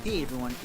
Hey everyone,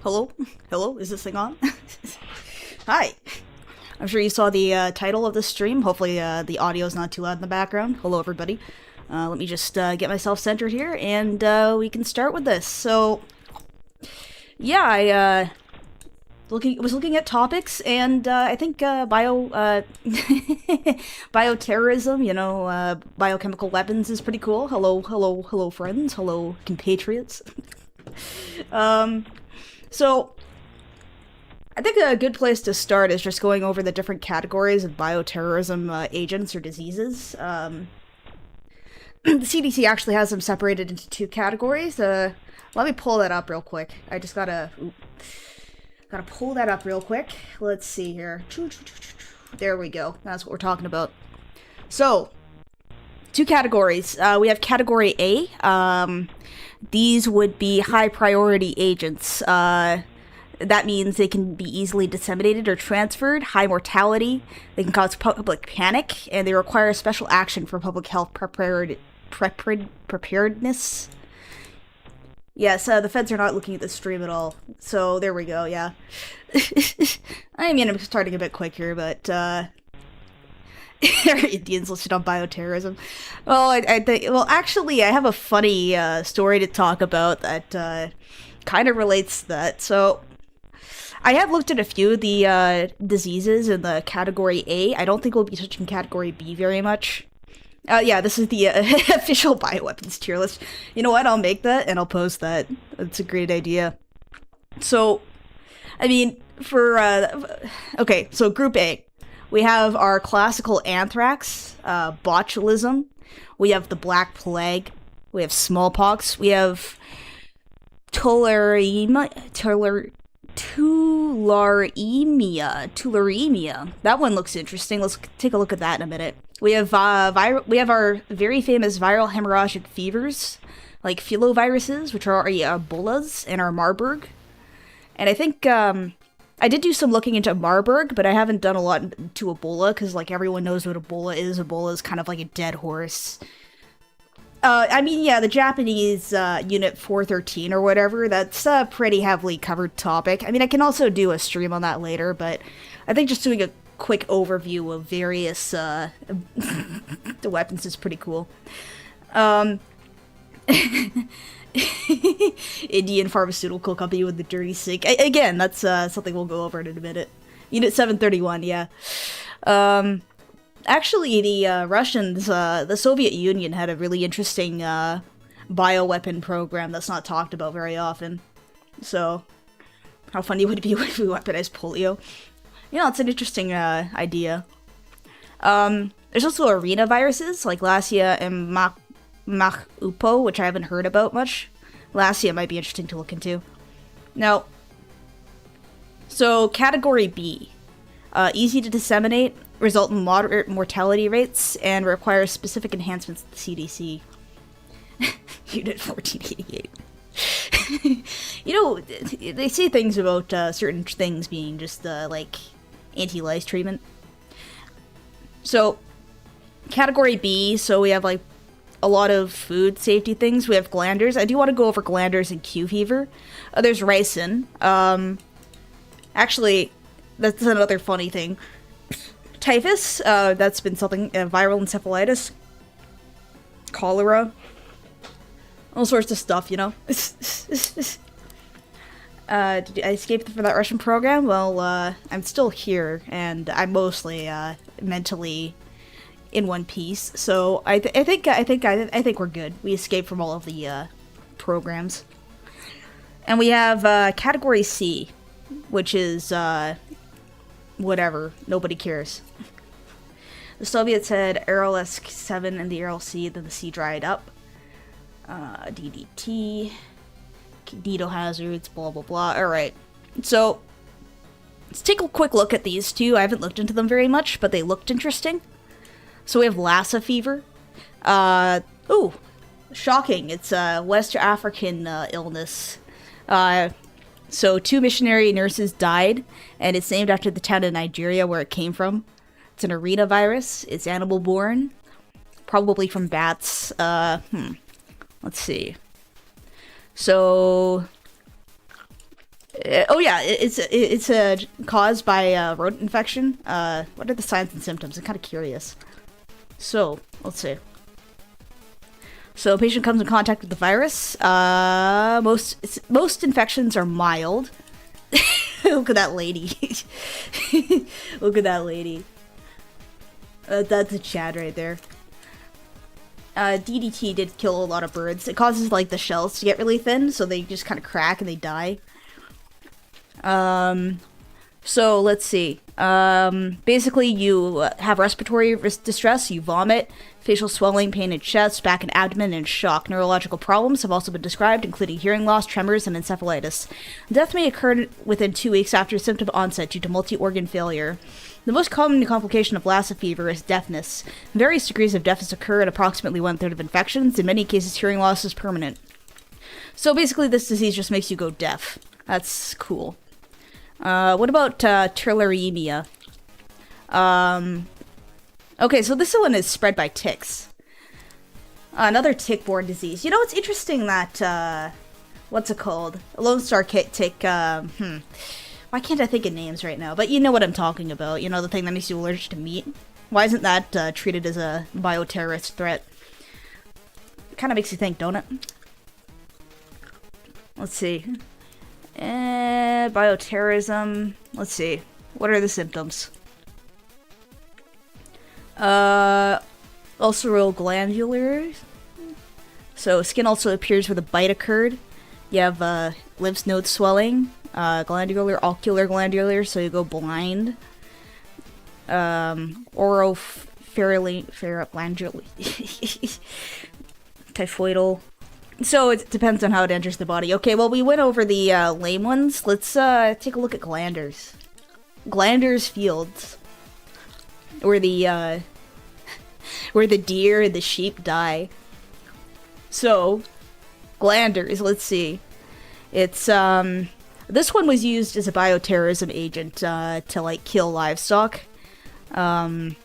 Hello? Hello? Is this thing on? Hi! I'm sure you saw the title of the stream. Hopefully the audio is not too loud in the background. Hello, everybody. Let me just get myself centered here, and we can start with this. So, yeah, I was looking at topics, and I think bioterrorism, biochemical weapons is pretty cool. Hello, friends. Hello, compatriots. So, I think a good place to start is just going over the different categories of bioterrorism agents or diseases. The CDC actually has them separated into two categories. Let me pull that up real quick. I just gotta pull that up real quick. Let's see here. There we go. That's what we're talking about. So, two categories. We have Category A. These would be high priority agents. That means they can be easily disseminated or transferred, high mortality, they can cause public panic, and they require special action for public health preparedness. Yes, the feds are not looking at the stream at all. So, there we go, yeah. I mean, I'm starting a bit quick here, but, Indians listed on bioterrorism. Well, I think. Well, actually, I have a funny story to talk about that kind of relates to that. So, I have looked at a few of the diseases in the Category A. I don't think we'll be touching Category B very much. Yeah, this is the official bioweapons tier list. You know what? I'll make that and I'll post that. That's a great idea. So, I mean, okay, so Group A. We have our classical anthrax, botulism, we have the Black Plague, we have smallpox, we have tularemia. That one looks interesting. Let's take a look at that in a minute. We have our very famous viral hemorrhagic fevers, like filoviruses, which are our Ebolas, and our Marburg. And I think, I did do some looking into Marburg, but I haven't done a lot into Ebola, because, like, everyone knows what Ebola is. Ebola is kind of like a dead horse. I mean, yeah, the Japanese, Unit 413 or whatever, that's a pretty heavily covered topic. I mean, I can also do a stream on that later, but I think just doing a quick overview of various, the weapons is pretty cool. Indian pharmaceutical company with the dirty sink. Again, that's something we'll go over in a minute. Unit 731, yeah. Actually, the Russians, the Soviet Union had a really interesting bioweapon program that's not talked about very often. So, how funny would it be if we weaponized polio? You know, it's an interesting idea. There's also arena viruses, like Lasia and Machupo, which I haven't heard about much. Lasia might be interesting to look into. Now, so Category B. Easy to disseminate, result in moderate mortality rates, and require specific enhancements to the CDC. Unit 1488. You know, they say things about certain things being just, like, anti-lice treatment. So, Category B, so we have, like, a lot of food safety things. We have glanders. I do want to go over glanders and Q fever. There's ricin. Actually, that's another funny thing. Typhus, that's been something, viral encephalitis. Cholera. All sorts of stuff, you know? Did I escape from that Russian program? Well, I'm still here, and I'm mostly, mentally in one piece, so I think we're good. We escaped from all of the programs, and we have Category C, which is whatever. Nobody cares. The Soviets had Aral S7 and the Aral C, then the C dried up. DDT, needle hazards, blah blah blah. All right, so let's take a quick look at these two. I haven't looked into them very much, but they looked interesting. So we have Lassa fever. Ooh, shocking. It's a West African illness. So 2 missionary nurses died, and it's named after the town in Nigeria where it came from. It's an arena virus. It's animal-borne, probably from bats. Let's see. So Oh yeah, it's caused by rodent infection. What are the signs and symptoms? I'm kind of curious. So let's see. So a patient comes in contact with the virus. Most infections are mild. Look at that lady. Look at that lady. That's a Chad right there. DDT did kill a lot of birds. It causes like the shells to get really thin, so they just kind of crack and they die. So let's see. Basically you have respiratory distress, you vomit, facial swelling, pain in chest, back and abdomen, and shock. Neurological problems have also been described, including hearing loss, tremors, and encephalitis. Death may occur within 2 weeks after symptom onset due to multi-organ failure. The most common complication of Lassa fever is deafness. Various degrees of deafness occur in approximately 1/3 of infections. In many cases, hearing loss is permanent. So basically, this disease just makes you go deaf. That's cool. What about tularemia? Okay, so this one is spread by ticks. Another tick-borne disease. You know, it's interesting that, what's it called? A Lone Star tick, why can't I think of names right now? But you know what I'm talking about. You know, the thing that makes you allergic to meat? Why isn't that treated as a bioterrorist threat? It kind of makes you think, don't it? Let's see. Bioterrorism. Let's see. What are the symptoms? Ulceral glandular. So skin also appears where the bite occurred. You have lymph node swelling. Glandular, ocular glandular, so you go blind. Oropharynggeal. Typhoidal. So it depends on how it enters the body. Okay, well, we went over the lame ones. Let's take a look at Glanders. Glanders fields. Where the deer and the sheep die. So, Glanders, let's see. It's, this one was used as a bioterrorism agent, to, like, kill livestock. Let's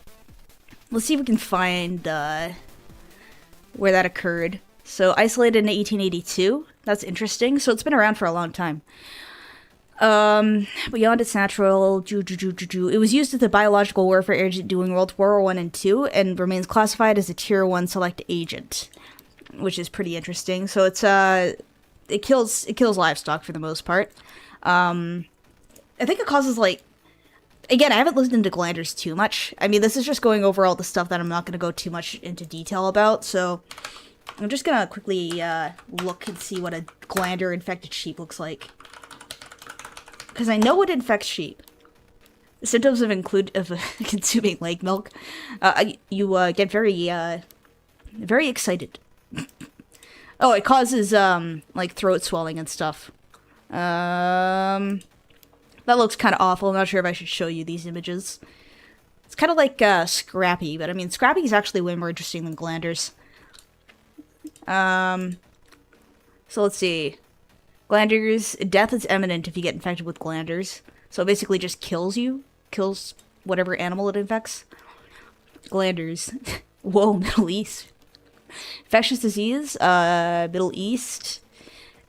see if we can find, where that occurred. So, isolated in 1882. That's interesting. So, it's been around for a long time. Beyond its natural, it was used as a biological warfare agent during World War I and II, and remains classified as a Tier 1 select agent, which is pretty interesting. So, it's, it kills livestock for the most part. I think it causes, like, again, I haven't looked into glanders too much. I mean, this is just going over all the stuff that I'm not going to go too much into detail about, so I'm just going to quickly look and see what a glander-infected sheep looks like. Because I know it infects sheep. The symptoms include consuming leg milk. You get very excited. Oh, it causes, like, throat swelling and stuff. That looks kind of awful. I'm not sure if I should show you these images. It's kind of like, Scrappy, but I mean, Scrappy is actually way more interesting than Glanders. So let's see. Glanders, death is imminent if you get infected with glanders. So it basically just kills you. Kills whatever animal it infects. Glanders. Whoa, Middle East. Infectious disease, Middle East.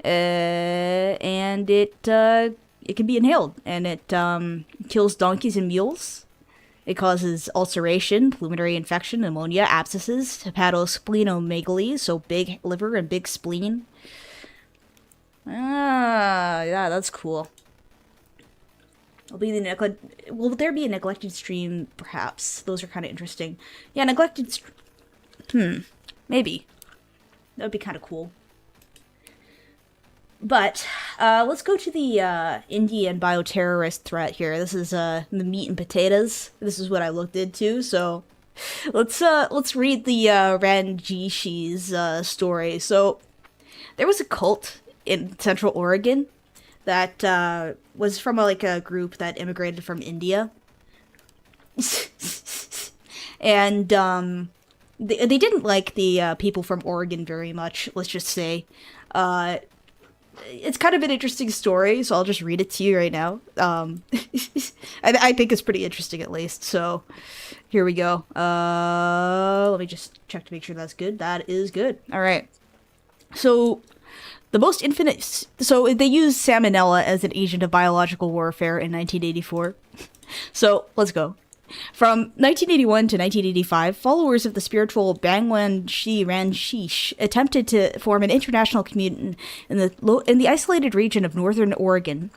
And it can be inhaled. And it kills donkeys and mules. It causes ulceration, pulmonary infection, pneumonia, abscesses, hepatosplenomegaly, so big liver and big spleen. Ah, yeah, that's cool. Will there be a neglected stream? Perhaps. Those are kind of interesting. Yeah, neglected maybe. That would be kind of cool. But, let's go to the, Indian bioterrorist threat here. This is, the meat and potatoes. This is what I looked into, so let's read the, Rajneeshee's, story. So, there was a cult in Central Oregon that was from a group that immigrated from India. And they didn't like the people from Oregon very much, let's just say. It's kind of an interesting story, so I'll just read it to you right now. I think it's pretty interesting at least, so here we go. Let me just check to make sure that's good. That is good. Alright. So, The most infinite. So they used salmonella as an agent of biological warfare in 1984. So let's go. From 1981 to 1985, followers of the spiritual Bangwan-shi Rajneeshee attempted to form an international community in the isolated region of northern Oregon.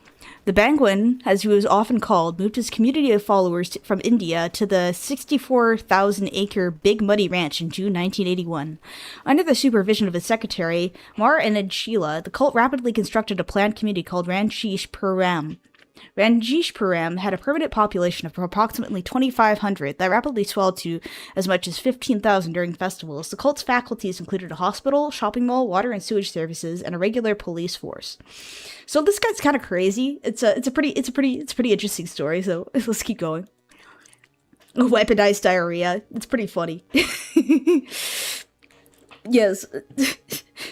The Bangwan, as he was often called, moved his community of followers from India to the 64,000-acre Big Muddy Ranch in June 1981. Under the supervision of his secretary, Mar and Sheila, the cult rapidly constructed a planned community called Rajneeshee-puram. Rajneeshee-puram had a permanent population of approximately 2,500 that rapidly swelled to as much as 15,000 during festivals. The cult's faculties included a hospital, shopping mall, water and sewage services, and a regular police force. So this guy's kind of crazy. It's a pretty interesting story. So let's keep going. Weaponized diarrhea. It's pretty funny. Yes,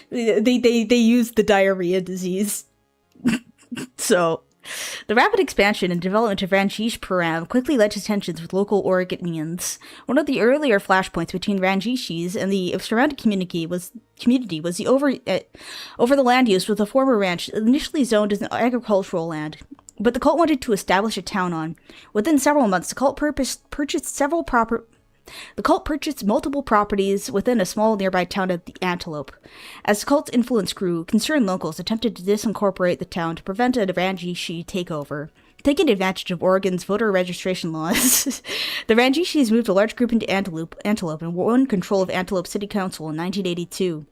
they used the diarrhea disease. So. The rapid expansion and development of Rajneeshee-puram quickly led to tensions with local Oregonians. One of the earlier flashpoints between Rajneeshees and the surrounding community was the over the land use with the former ranch initially zoned as an agricultural land, but the cult wanted to establish a town on. Within several months, the cult purchased multiple properties within a small nearby town of the Antelope. As the cult's influence grew, concerned locals attempted to disincorporate the town to prevent a Rajneeshee takeover. Taking advantage of Oregon's voter registration laws, the Rajneeshees moved a large group into Antelope and won control of Antelope City Council in 1982.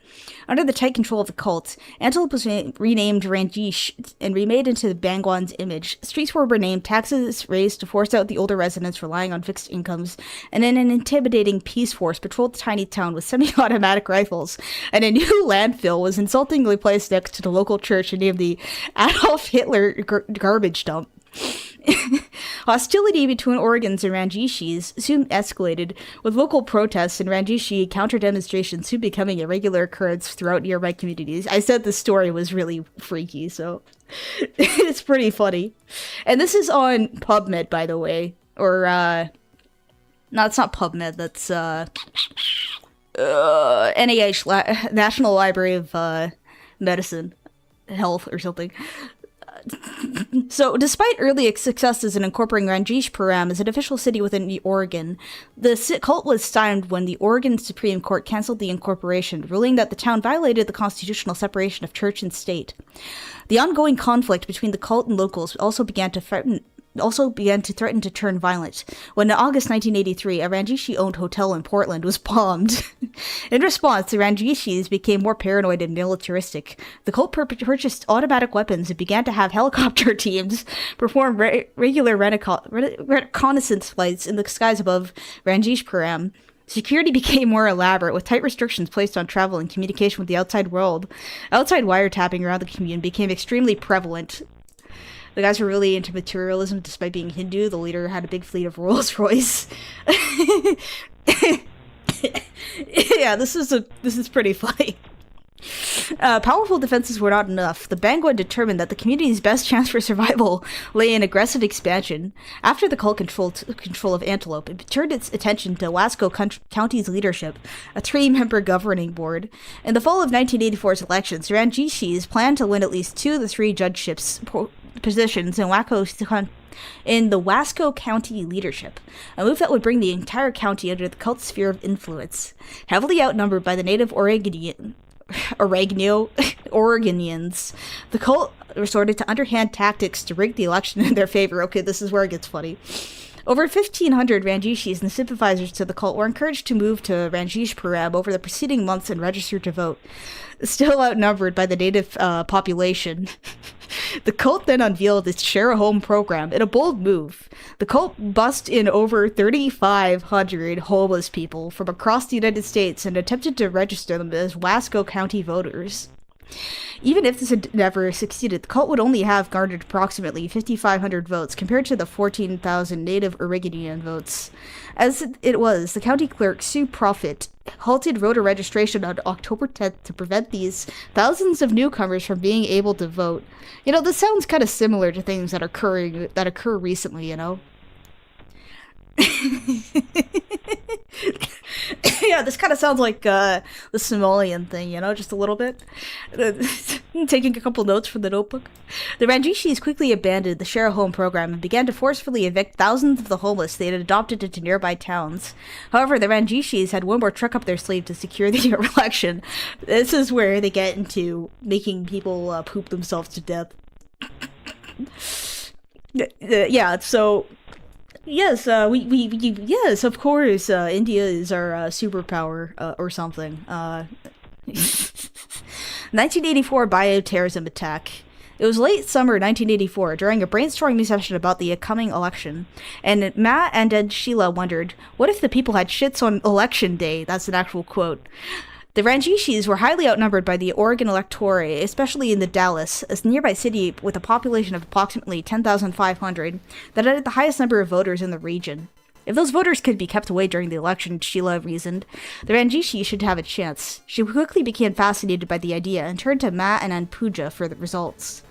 Under the tight control of the cult, Antelope was renamed Rajneeshee and remade into the Bangwan's image. Streets were renamed, taxes raised to force out the older residents relying on fixed incomes, and then an intimidating peace force patrolled the tiny town with semi-automatic rifles, and a new landfill was insultingly placed next to the local church and named the Adolf Hitler garbage dump. Hostility between Oregons and Rajneeshees soon escalated, with local protests and Rajneeshee counter-demonstrations soon becoming a regular occurrence throughout nearby communities. I said the story was really freaky, so it's pretty funny. And this is on PubMed, by the way. Or, no, it's not PubMed, that's, NIH, National Library of, Medicine, Health, or something. So, despite early successes in incorporating Rajneeshee-puram as an official city within Oregon, the cult was stymied when the Oregon Supreme Court canceled the incorporation, ruling that the town violated the constitutional separation of church and state. The ongoing conflict between the cult and locals also began to threaten to turn violent, when in August 1983, a Rajneeshee-owned hotel in Portland was bombed. In response, the Rajneeshees became more paranoid and militaristic. The cult purchased automatic weapons and began to have helicopter teams perform regular reconnaissance flights in the skies above Rajneeshee-puram. Security became more elaborate, with tight restrictions placed on travel and communication with the outside world. Outside wiretapping around the commune became extremely prevalent. The guys were really into materialism despite being Hindu. The leader had a big fleet of Rolls Royce. Yeah, this is pretty funny. Powerful defenses were not enough. The Bangwan determined that the community's best chance for survival lay in aggressive expansion. After the cult control of Antelope, it turned its attention to Wasco County's leadership, a 3-member governing board. In the fall of 1984's elections, Rajneeshees planned to win at least 2 of the 3 judgeships positions in the Wasco County leadership, a move that would bring the entire county under the cult's sphere of influence. Heavily outnumbered by the native Oregonians, the cult resorted to underhand tactics to rig the election in their favor. Okay, this is where it gets funny. Over 1,500 Rajneeshees and sympathizers to the cult were encouraged to move to Rajneeshee-puram over the preceding months and register to vote. Still outnumbered by the native population, the cult then unveiled its Share a Home program in a bold move. The cult bussed in over 3,500 homeless people from across the United States and attempted to register them as Wasco County voters. Even if this had never succeeded, the cult would only have garnered approximately 5,500 votes compared to the 14,000 native Oregonian votes. As it was, the county clerk, Sue Profit, halted voter registration on October 10th to prevent these thousands of newcomers from being able to vote. You know, this sounds kind of similar to things that occur recently, you know? Yeah, this kind of sounds like the Somalian thing, you know, just a little bit. Taking a couple notes from the notebook. The Rajneeshees quickly abandoned the share a home program and began to forcefully evict thousands of the homeless they had adopted into nearby towns. However, the Rajneeshees had one more trick up their sleeve to secure the election. This is where they get into making people poop themselves to death. Yeah, so yes, yes, of course, India is our superpower or something. 1984 bioterrorism attack. It was late summer 1984 during a brainstorming session about the upcoming election, and Matt and Ed Sheila wondered, what if the people had shits on election day? That's an actual quote. The Rajneeshees were highly outnumbered by the Oregon electorate, especially in the Dallas, a nearby city with a population of approximately 10,500 that had the highest number of voters in the region. If those voters could be kept away during the election, Sheila reasoned, the Rajneeshee should have a chance. She quickly became fascinated by the idea and turned to Matt and Pooja for the results.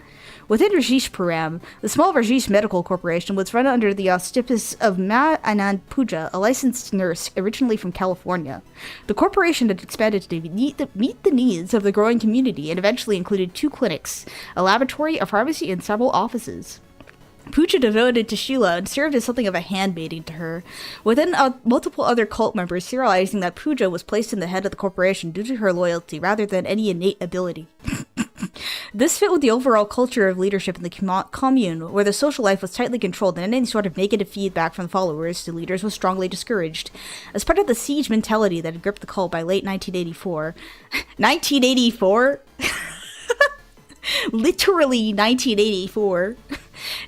Within Rajneeshpuram, the small Rajneesh Medical Corporation was run under the auspices of Matt Anand Pooja, a licensed nurse originally from California. The corporation had expanded to meet the needs of the growing community and eventually included 2 clinics, a laboratory, a pharmacy, and several offices. Pooja devoted to Sheila and served as something of a handmaiden to her, with multiple other cult members theorizing that Pooja was placed in the head of the corporation due to her loyalty rather than any innate ability. This fit with the overall culture of leadership in the commune, where the social life was tightly controlled and any sort of negative feedback from followers to leaders was strongly discouraged. As part of the siege mentality that had gripped the cult by late 1984... 1984? Literally 1984.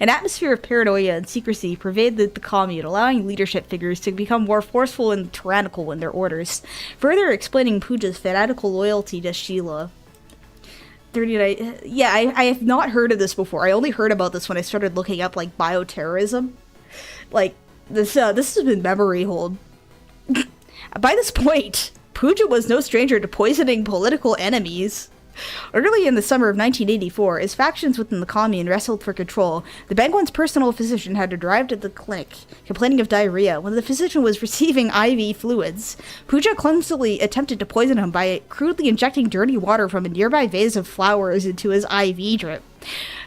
An atmosphere of paranoia and secrecy pervaded the commune, allowing leadership figures to become more forceful and tyrannical in their orders, further explaining Pooja's fanatical loyalty to Sheila. 39. Yeah, I have not heard of this before. I only heard about this when I started looking up, like, bioterrorism. Like, this has been memory hold. By this point, Pooja was no stranger to poisoning political enemies. Early in the summer of 1984, as factions within the commune wrestled for control, the Bangwan's personal physician had arrived at the clinic, complaining of diarrhea. When the physician was receiving IV fluids, Pooja clumsily attempted to poison him by crudely injecting dirty water from a nearby vase of flowers into his IV drip.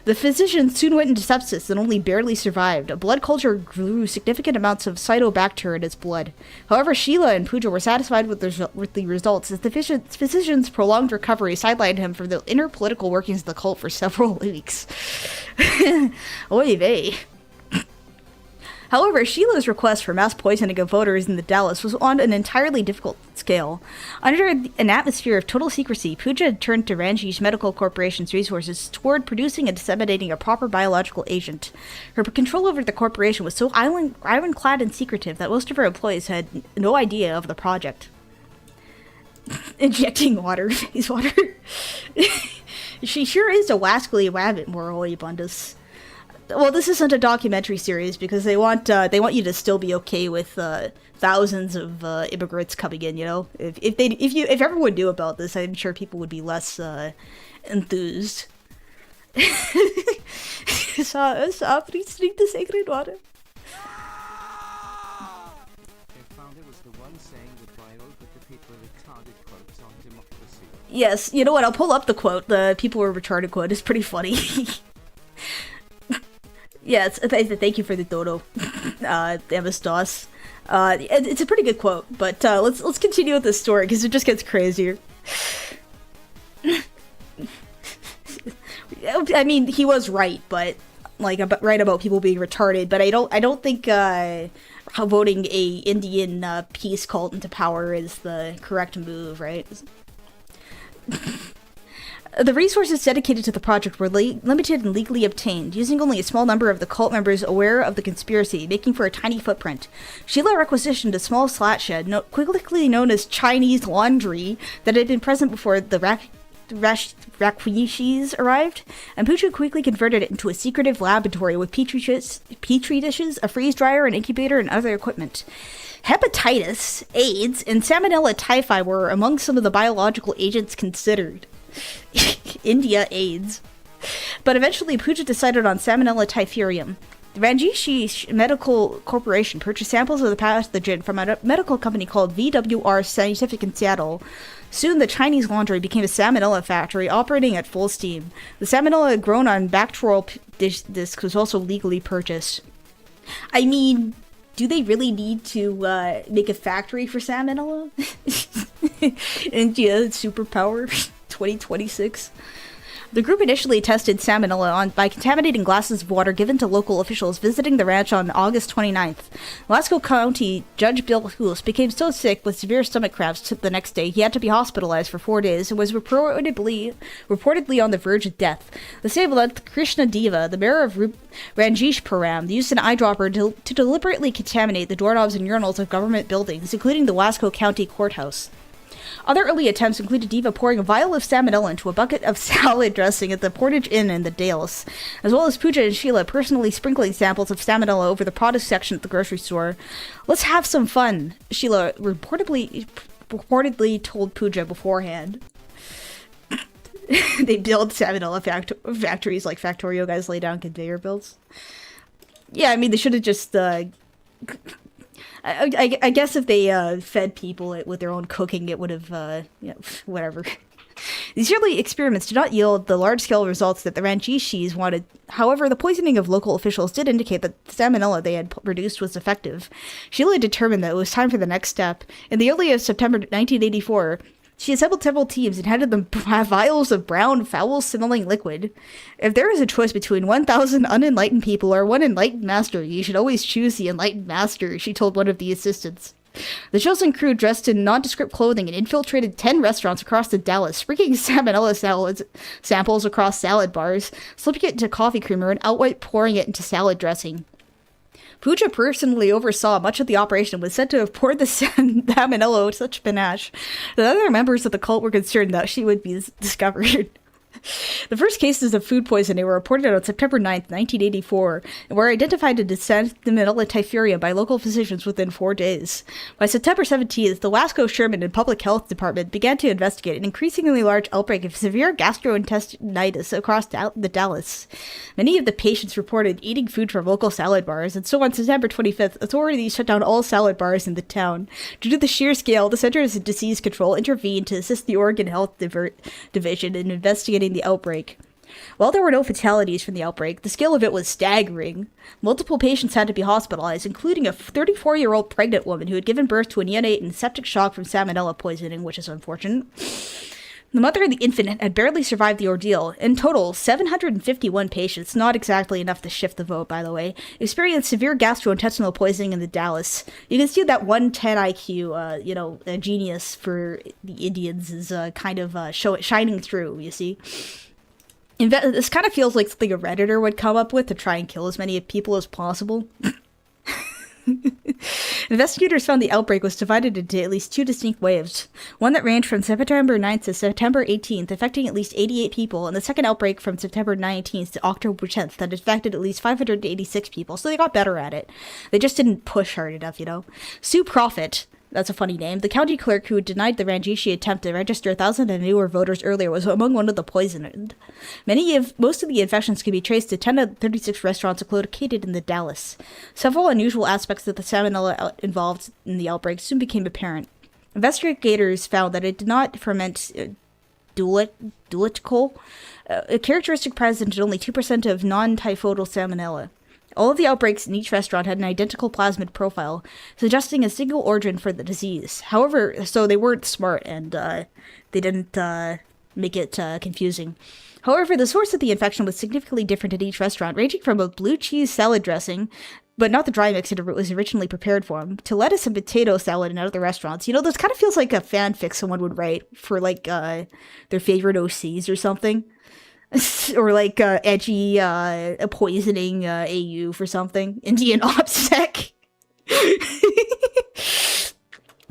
The physician soon went into sepsis and only barely survived. A blood culture grew significant amounts of cytobacter in his blood. However, Sheila and Pooja were satisfied with the results, as the physician's prolonged recovery sidelined him from the inner political workings of the cult for several weeks. Oy vey. However, Sheila's request for mass poisoning of voters in the Dallas was on an entirely difficult scale. Under an atmosphere of total secrecy, Pooja had turned to Rajneesh Medical Corporation's resources toward producing and disseminating a proper biological agent. Her control over the corporation was so ironclad and secretive that most of her employees had no idea of the project. Injecting water, face water. She sure is a wascally rabbit, Morally Bundus. Well, this isn't a documentary series because they want you to still be okay with thousands of immigrants coming in. You know, if everyone knew about this, I'm sure people would be less enthused. Stop drink the sacred water. Yes, you know what? I'll pull up the quote. The people were retarded quote is pretty funny. Yeah, thank you for the dodo, Amos. It's a pretty good quote, but let's continue with this story because it just gets crazier. I mean, he was right, but right about people being retarded. But I don't think voting a Indian peace cult into power is the correct move, right? The resources dedicated to the project were limited and legally obtained, using only a small number of the cult members aware of the conspiracy, making for a tiny footprint. Sheila requisitioned a small slat shed, quickly known as Chinese laundry, that had been present before the Rajneeshees arrived, and Pooja quickly converted it into a secretive laboratory with petri dishes, a freeze dryer, an incubator, and other equipment. Hepatitis, AIDS, and Salmonella typhi were among some of the biological agents considered. India AIDS. But eventually Pooja decided on Salmonella typhimurium. The Rajneeshee Medical Corporation purchased samples of the pathogen from a medical company called VWR Scientific in Seattle. Soon, the Chinese laundry became a salmonella factory operating at full steam. The salmonella grown on Bacterial discs was also legally purchased. I mean, do they really need to make a factory for salmonella? India superpower 2026. The group initially tested salmonella by contaminating glasses of water given to local officials visiting the ranch on August 29th. Wasco County Judge Bill Hoos became so sick with severe stomach cramps the next day he had to be hospitalized for 4 days and was reportedly on the verge of death. The same month, Krishna Deva, the mayor of Rajneeshee, used an eyedropper to deliberately contaminate the doorknobs and urinals of government buildings, including the Wasco County Courthouse. Other early attempts included Diva pouring a vial of salmonella into a bucket of salad dressing at the Portage Inn in the Dalles, as well as Pooja and Sheila personally sprinkling samples of salmonella over the produce section at the grocery store. "Let's have some fun," Sheila reportedly told Pooja beforehand. They build salmonella factories like Factorio guys lay down conveyor belts. Yeah, I mean, they should have just... I guess if they fed people with their own cooking, it would have, whatever. These early experiments did not yield the large-scale results that the Rajneeshees wanted. However, the poisoning of local officials did indicate that the salmonella they had produced was effective. Sheila determined that it was time for the next step. In the early of September 1984, she assembled several teams and handed them vials of brown, foul-smelling liquid. "If there is a choice between 1,000 unenlightened people or one enlightened master, you should always choose the enlightened master," she told one of the assistants. The chosen crew dressed in nondescript clothing and infiltrated 10 restaurants across the Dalles, sprinkling salmonella samples across salad bars, slipping it into coffee creamer, and outright pouring it into salad dressing. Pooja personally oversaw much of the operation and was said to have poured the salmonella with such panache that other members of the cult were concerned that she would be discovered. The first cases of food poisoning were reported on September 9th, 1984, and were identified as Salmonella typhimurium by local physicians within 4 days. By September 17th, the Wasco Sherman and Public Health Department began to investigate an increasingly large outbreak of severe gastrointestinitis across the Dalles. Many of the patients reported eating food from local salad bars, and so on September 25th, authorities shut down all salad bars in the town. Due to the sheer scale, the Centers of Disease Control intervened to assist the Oregon Health Division in investigating the outbreak. While there were no fatalities from the outbreak, the scale of it was staggering. Multiple patients had to be hospitalized, including a 34-year-old pregnant woman who had given birth to a neonate in septic shock from salmonella poisoning, which is unfortunate. The mother and the infant had barely survived the ordeal. In total, 751 patients, not exactly enough to shift the vote, by the way, experienced severe gastrointestinal poisoning in the Dalles. You can see that 110 IQ, a genius for the Indians is kind of shining through, you see. This kind of feels like something a Redditor would come up with to try and kill as many people as possible. Investigators found the outbreak was divided into at least 2 distinct waves. One that ranged from September 9th to September 18th, affecting at least 88 people, and the second outbreak from September 19th to October 10th that affected at least 586 people, so they got better at it. They just didn't push hard enough, Sue Profit, that's a funny name, the county clerk who denied the Rajneeshee attempt to register 1,000 newer voters earlier, was among one of the poisoned. Most of the infections can be traced to 10 of the 36 restaurants located in the Dalles. Several unusual aspects of the salmonella involved in the outbreak soon became apparent. Investigators found that it did not ferment dulicol, a characteristic present in only 2% of non-typhoidal salmonella. All of the outbreaks in each restaurant had an identical plasmid profile, suggesting a single origin for the disease. However, so they weren't smart, and they didn't make it confusing. However, the source of the infection was significantly different at each restaurant, ranging from a blue cheese salad dressing, but not the dry mix it was originally prepared for, to lettuce and potato salad in other restaurants. This kind of feels like a fanfic someone would write for, their favorite OCs or something. Or edgy poisoning AU for something. Indian OPSEC.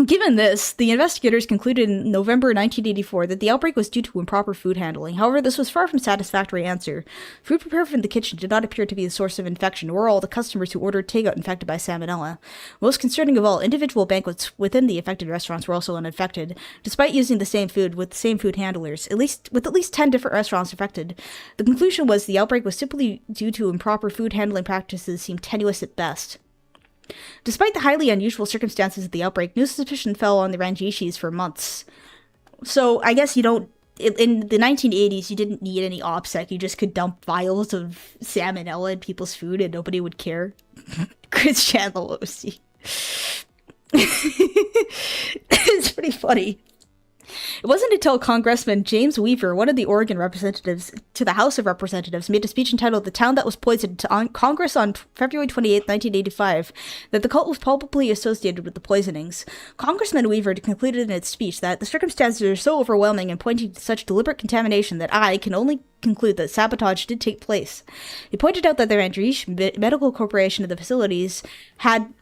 Given this, the investigators concluded in November 1984 that the outbreak was due to improper food handling. However, this was far from a satisfactory answer. Food prepared from the kitchen did not appear to be the source of infection, nor were all the customers who ordered takeout infected by salmonella. Most concerning of all, individual banquets within the affected restaurants were also uninfected, despite using the same food with the same food handlers, with at least 10 different restaurants affected. The conclusion was the outbreak was simply due to improper food handling practices seemed tenuous at best. Despite the highly unusual circumstances of the outbreak, no suspicion fell on the Rajneeshees for months. So I guess you don't. In the 1980s, you didn't need any OPSEC. You just could dump vials of salmonella in people's food and nobody would care. Chris Chandler OC. It's pretty funny. It wasn't until Congressman James Weaver, one of the Oregon representatives to the House of Representatives, made a speech entitled "The Town That Was Poisoned" to Congress on February 28, 1985, that the cult was probably associated with the poisonings. Congressman Weaver concluded in its speech that the circumstances are so overwhelming and pointing to such deliberate contamination that I can only conclude that sabotage did take place. He pointed out that the Rajneeshee Medical Corporation of the facilities had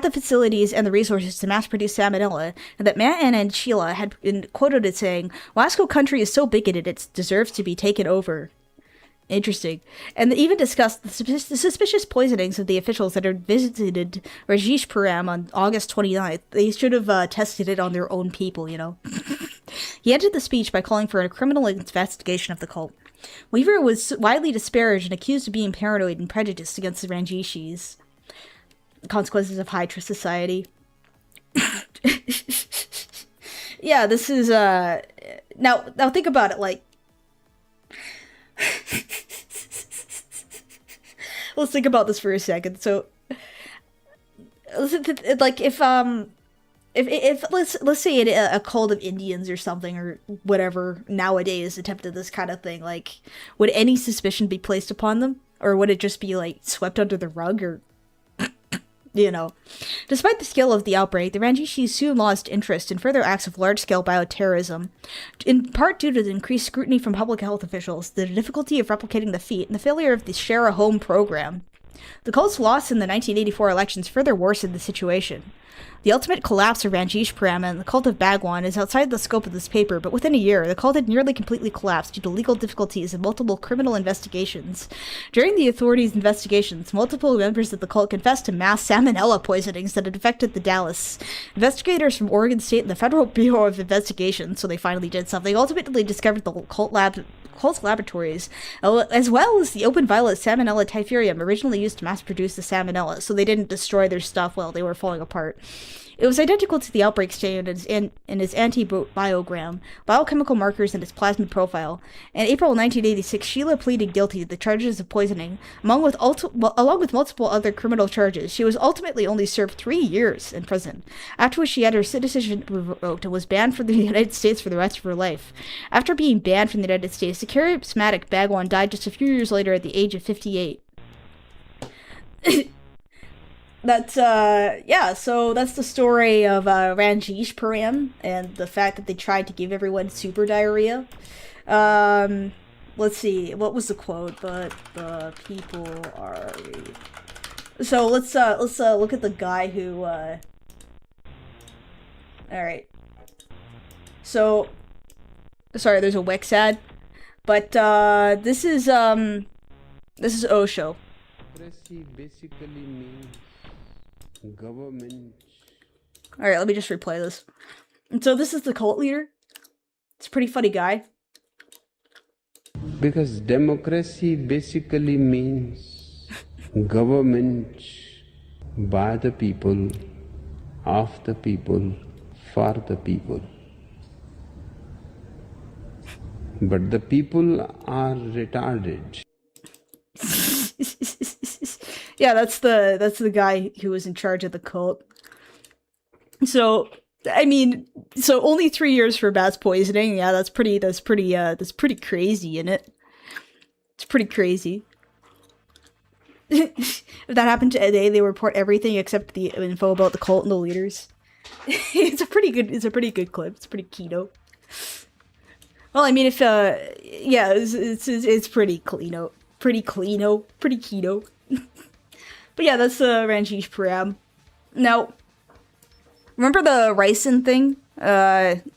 the facilities and the resources to mass-produce salmonella, and that Matt, Anna, and Sheila had been quoted as saying, "Wasco country is so bigoted it deserves to be taken over." Interesting. And they even discussed the suspicious poisonings of the officials that had visited Rajneeshpuram on August 29th. They should have tested it on their own people, you know. He ended the speech by calling for a criminal investigation of the cult. Weaver was widely disparaged and accused of being paranoid and prejudiced against the Rajneeshees. Consequences of high trust society. Yeah, this is now think about it. Like, let's think about this for a second. So, like, if let's say a cult of Indians or something or whatever nowadays attempted this kind of thing, like, would any suspicion be placed upon them, or would it just be like swept under the rug, or? You know, despite the scale of the outbreak, the Rajneeshees soon lost interest in further acts of large-scale bioterrorism, in part due to the increased scrutiny from public health officials, the difficulty of replicating the feat, and the failure of the Share a Home program. The cult's loss in the 1984 elections further worsened the situation. The ultimate collapse of Rajneeshpuram and the cult of Bhagwan is outside the scope of this paper, but within a year, the cult had nearly completely collapsed due to legal difficulties and multiple criminal investigations. During the authorities' investigations, multiple members of the cult confessed to mass salmonella poisonings that had affected the Dallas. Investigators from Oregon State and the Federal Bureau of Investigation, so they finally did something, ultimately discovered the cult's laboratories, as well as the open violet Salmonella typhimurium originally used to mass produce the salmonella, so they didn't destroy their stuff while they were falling apart. It was identical to the outbreak stain in its antibiogram, biochemical markers, and its plasmid profile. In April 1986, Sheila pleaded guilty to the charges of poisoning, along with multiple other criminal charges. She was ultimately only served 3 years in prison, after which she had her citizenship revoked and was banned from the United States for the rest of her life. After being banned from the United States, the charismatic Bhagwan died just a few years later at the age of 58. That's, yeah, so that's the story of Rajneeshpuram and the fact that they tried to give everyone super diarrhea. Let's see, what was the quote? But the people are... So let's look at the guy who, Alright. So, sorry, there's a Wix ad. But, this is Osho. Democracy basically means government. Alright, let me just replay this. And so this is the cult leader. It's a pretty funny guy. Because democracy basically means government by the people, of the people, for the people. But the people are retarded. Yeah, that's the guy who was in charge of the cult. So, I mean, so only 3 years for mass poisoning. Yeah, that's pretty crazy, isn't it? It's pretty crazy. If that happened today, they report everything except the info about the cult and the leaders. It's a pretty good clip. It's pretty keto. Well, I mean, if yeah, it's pretty cleano, pretty keto. But yeah, that's Rajneeshpuram. Now, remember the Ricin thing?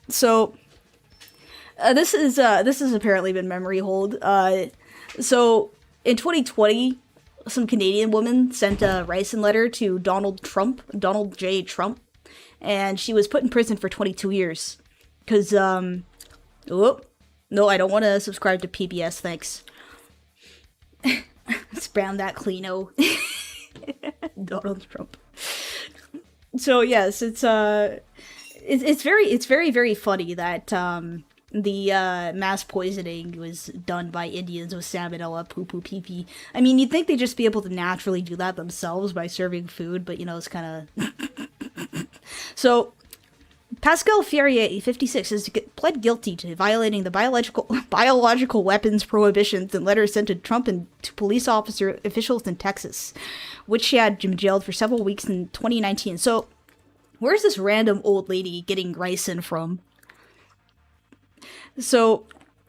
So this has apparently been memory hold. So in 2020, some Canadian woman sent a Ricin letter to Donald J. Trump, and she was put in prison for 22 years. Cause no, I don't want to subscribe to PBS. Thanks. Spam that cleano. Donald Trump. So yes, it's very funny that the mass poisoning was done by Indians with salmonella, poo poo pee pee. I mean, you'd think they'd just be able to naturally do that themselves by serving food, but you know, it's kind of so. Pascal Ferrier, 56, has pled guilty to violating the biological weapons prohibitions in letters sent to Trump and to police officer officials in Texas, which she had been jailed for several weeks in 2019. So, where's this random old lady getting ricin from? So,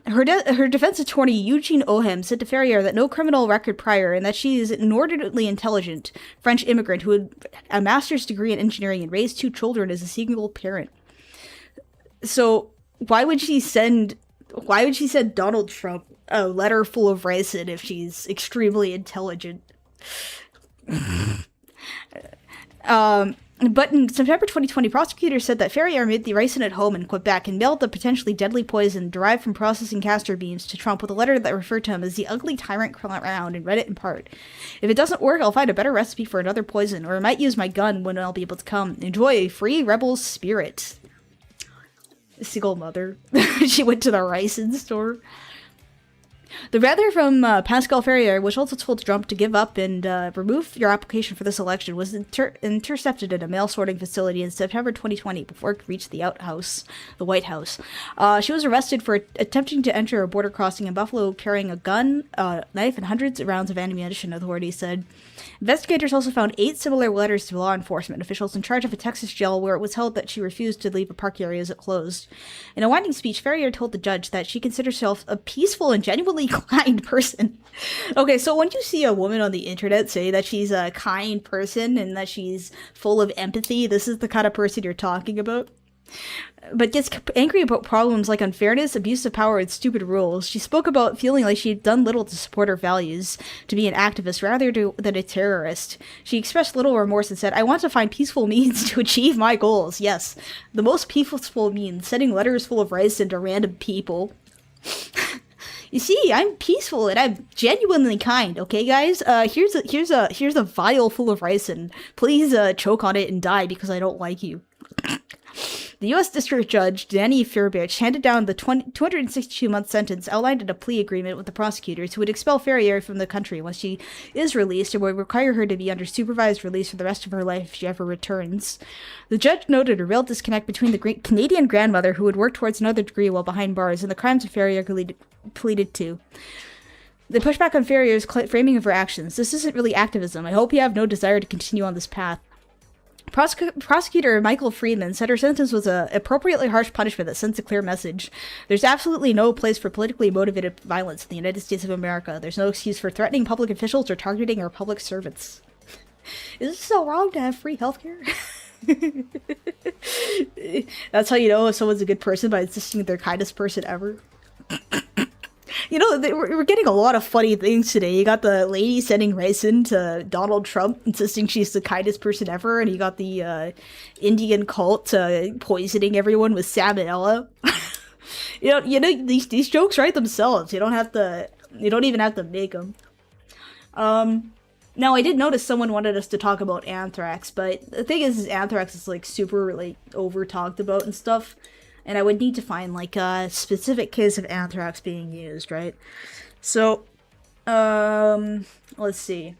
her defense attorney, Eugene Ohem, said to Ferrier that no criminal record prior and that she is an inordinately intelligent French immigrant who had a master's degree in engineering and raised 2 children as a single parent. So, why would she send Donald Trump a letter full of ricin if she's extremely intelligent? But in September 2020, prosecutors said that Ferrier made the ricin at home in Quebec and mailed the potentially deadly poison derived from processing castor beans to Trump with a letter that referred to him as the ugly tyrant clown and read it in part. If it doesn't work, I'll find a better recipe for another poison, or I might use my gun when I'll be able to come. Enjoy a free rebel spirit. Single mother. She went to the ricin store. The letter from Pascal Ferrier, which also told Trump to give up and remove your application for this election, was intercepted at a mail sorting facility in September 2020 before it reached the White House. She was arrested for attempting to enter a border crossing in Buffalo carrying a gun, knife, and hundreds of rounds of ammunition, authorities said. Investigators also found 8 similar letters to law enforcement officials in charge of a Texas jail where it was held that she refused to leave a park area as it closed. In a winding speech, Ferrier told the judge that she considers herself a peaceful and genuinely kind person. Okay, so when you see a woman on the internet say that she's a kind person and that she's full of empathy, this is the kind of person you're talking about. But gets angry about problems like unfairness, abuse of power, and stupid rules. She spoke about feeling like she'd done little to support her values, to be an activist rather than a terrorist. She expressed little remorse and said, I want to find peaceful means to achieve my goals. Yes, the most peaceful means, sending letters full of ricin to random people. You see, I'm peaceful and I'm genuinely kind. Okay, guys. Here's a vial full of ricin. Please choke on it and die because I don't like you. The U.S. District Judge, Danny Feuerbach, handed down the 262-month sentence outlined in a plea agreement with the prosecutors who would expel Ferrier from the country once she is released and would require her to be under supervised release for the rest of her life if she ever returns. The judge noted a real disconnect between the Canadian grandmother who would work towards another degree while behind bars and the crimes of Ferrier pleaded to. They pushed back on Ferrier's framing of her actions. This isn't really activism. I hope you have no desire to continue on this path. Prosecutor Michael Freeman said her sentence was an appropriately harsh punishment that sends a clear message. There's absolutely no place for politically motivated violence in the United States of America. There's no excuse for threatening public officials or targeting our public servants. Is it so wrong to have free healthcare? That's how you know if someone's a good person, by insisting they're the kindest person ever. You know, we're getting a lot of funny things today. You got the lady sending ricin to Donald Trump, insisting she's the kindest person ever, and you got the Indian cult poisoning everyone with salmonella. you know these jokes write themselves. You don't even have to make them. Now I did notice someone wanted us to talk about anthrax, but the thing is anthrax is like super like over talked about and stuff. And I would need to find, like, a specific case of anthrax being used, right? So, let's see.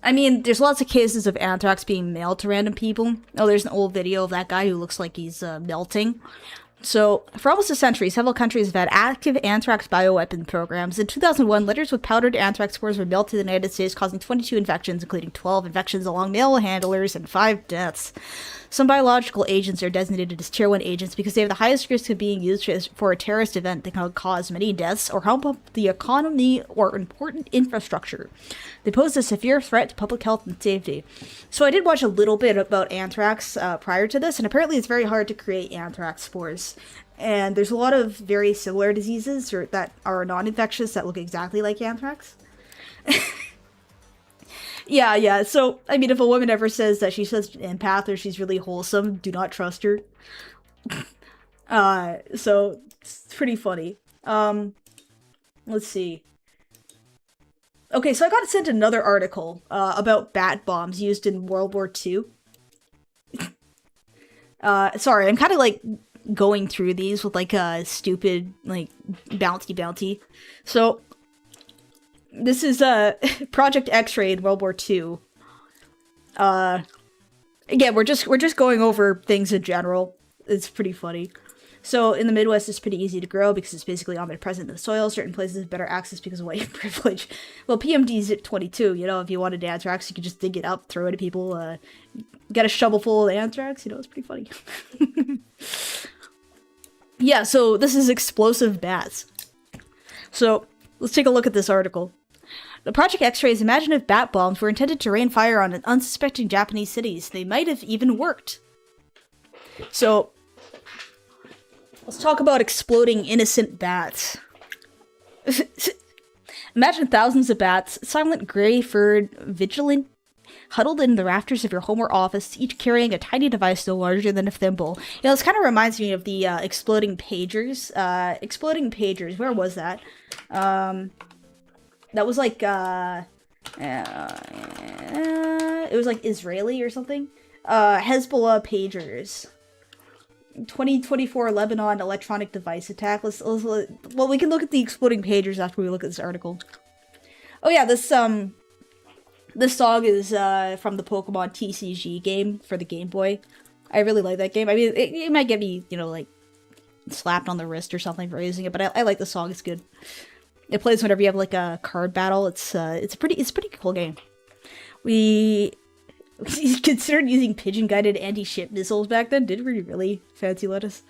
I mean, there's lots of cases of anthrax being mailed to random people. Oh, there's an old video of that guy who looks like he's melting. So, for almost a century, several countries have had active anthrax bioweapon programs. In 2001, letters with powdered anthrax spores were mailed to the United States, causing 22 infections, including 12 infections along mail handlers and 5 deaths. Some biological agents are designated as Tier 1 agents because they have the highest risk of being used for a terrorist event that can cause many deaths or harm the economy or important infrastructure. They pose a severe threat to public health and safety. So I did watch a little bit about anthrax prior to this, and apparently it's very hard to create anthrax spores. And there's a lot of very similar diseases that are non-infectious that look exactly like anthrax. Yeah. So, I mean, if a woman ever says that she's such an empath or she's really wholesome, do not trust her. So, it's pretty funny. Let's see. Okay, so I got sent another article about bat bombs used in World War II. Sorry, I'm kind of like going through these with like a stupid like bounty. So this is Project X-Ray in World War II. Again, we're just going over things in general. It's pretty funny. So in the Midwest, it's pretty easy to grow because it's basically omnipresent in the soil. Certain places have better access because of white privilege. Well, PMD's at 22. You know, if you wanted anthrax, you could just dig it up, throw it at people. Get a shovel full of anthrax. You know, it's pretty funny. Yeah, so this is explosive bats. So let's take a look at this article. The Project X-Rays imagine if bat bombs were intended to rain fire on unsuspecting Japanese cities. They might have even worked. So let's talk about exploding innocent bats. Imagine thousands of bats, silent, gray-furred, vigilant, huddled in the rafters of your home or office, each carrying a tiny device no larger than a thimble. You know, this kind of reminds me of the exploding pagers. Exploding pagers, where was that? That was like, it was like Israeli or something. Hezbollah pagers. 2024 Lebanon electronic device attack. Well, we can look at the exploding pagers after we look at this article. Oh yeah, this song is from the Pokemon TCG game for the Game Boy. I really like that game. I mean, it might get me, you know, like slapped on the wrist or something for using it, but I like the song. It's good. It plays whenever you have like a card battle. It's a pretty cool game. We considered using pigeon-guided anti-ship missiles back then. Did we really? Fancy lettuce.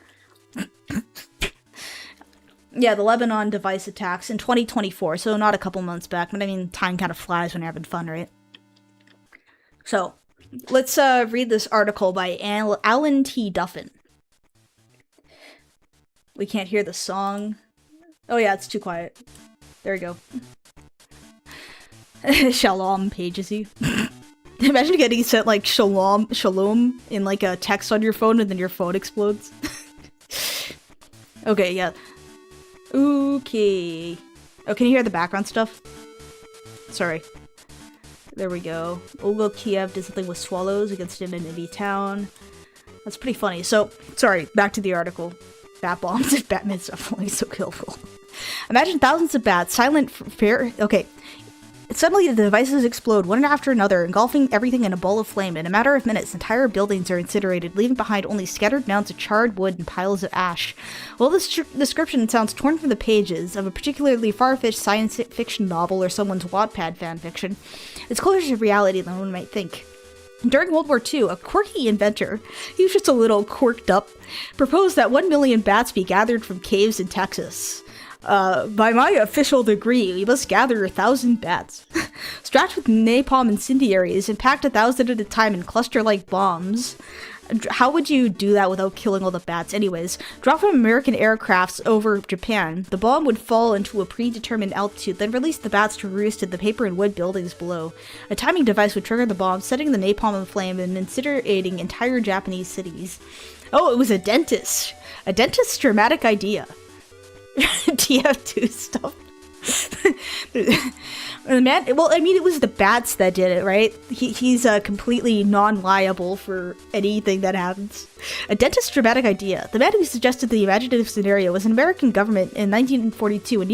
Yeah, the Lebanon device attacks in 2024, so not a couple months back, but I mean, time kind of flies when you're having fun, right? So, let's read this article by Alan T. Duffin. We can't hear the song. Oh yeah, it's too quiet. There we go. Shalom pages you. Imagine getting sent like shalom in like a text on your phone and then your phone explodes. Okay, yeah. Okay. Oh, can you hear the background stuff? Sorry. There we go. Ogo Kiev did something with swallows against an enemy town. That's pretty funny. So, sorry, back to the article. Bat bombs and Batman's definitely so killful. Imagine thousands of bats, silent, fair. Okay. Suddenly, the devices explode one after another, engulfing everything in a ball of flame. In a matter of minutes, entire buildings are incinerated, leaving behind only scattered mounds of charred wood and piles of ash. While this description sounds torn from the pages of a particularly far-fetched science fiction novel or someone's Wattpad fanfiction, it's closer to reality than one might think. During World War II, a quirky inventor, he was just a little quirked up, proposed that 1 million bats be gathered from caves in Texas. By my official degree, we must gather 1,000 bats. Strapped with napalm incendiaries and packed 1,000 at a time in cluster-like bombs. How would you do that without killing all the bats? Anyways, dropped from American aircrafts over Japan, the bomb would fall into a predetermined altitude, then release the bats to roost in the paper and wood buildings below. A timing device would trigger the bomb, setting the napalm aflame and incinerating entire Japanese cities. Oh, it was a dentist. A dentist's dramatic idea. TF2 stuff. The man, well, I mean, it was the bats that did it, right? He's completely non-liable for anything that happens. A dentist's dramatic idea. The man who suggested the imaginative scenario was an American government in 1942, and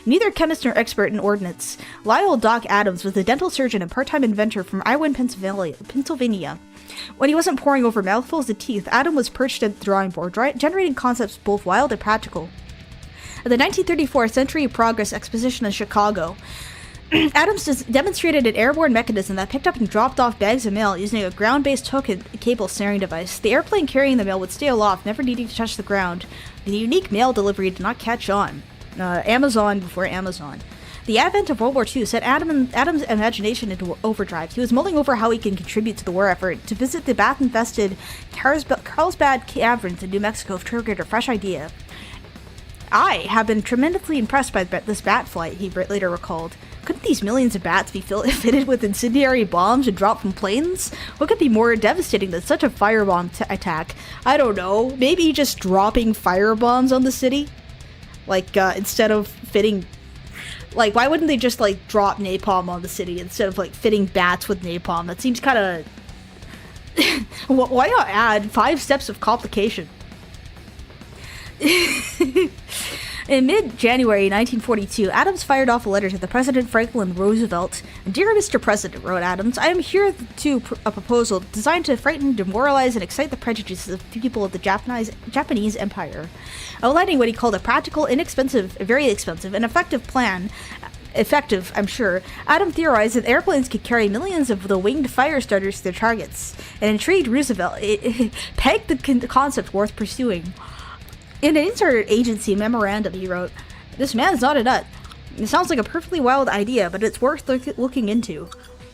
neither chemist nor expert in ordnance. Lionel Doc Adams was a dental surgeon and part-time inventor from Iowa, Pennsylvania. When he wasn't poring over mouthfuls of teeth, Adam was perched at the drawing board, generating concepts both wild and practical. At the 1934 Century Progress Exposition in Chicago, Adams demonstrated an airborne mechanism that picked up and dropped off bags of mail using a ground-based hook and cable snaring device. The airplane carrying the mail would stay aloft, never needing to touch the ground. The unique mail delivery did not catch on. Amazon before Amazon. The advent of World War II set Adams' imagination into overdrive. He was mulling over how he can contribute to the war effort. To visit the bat-infested Carlsbad Caverns in New Mexico triggered a fresh idea. I have been tremendously impressed by this bat flight, he later recalled. Couldn't these millions of bats be fitted with incendiary bombs and dropped from planes? What could be more devastating than such a firebomb attack? I don't know, maybe just dropping firebombs on the city? Like, instead of fitting... Like, why wouldn't they just, like, drop napalm on the city instead of, like, fitting bats with napalm? That seems kind of... Why not add 5 steps of complication? In mid-January 1942, Adams fired off a letter to the President Franklin Roosevelt. "Dear Mr. President," wrote Adams, "I am here to a proposal designed to frighten, demoralize, and excite the prejudices of the people of the Japanese Empire." Outlining what he called a practical, inexpensive, very expensive, and effective plan. Effective, I'm sure. Adam theorized that airplanes could carry millions of the winged fire starters to their targets. It intrigued Roosevelt. It pegged the concept worth pursuing. In an interagency memorandum, he wrote, "This man's not a nut. It sounds like a perfectly wild idea, but it's worth looking into."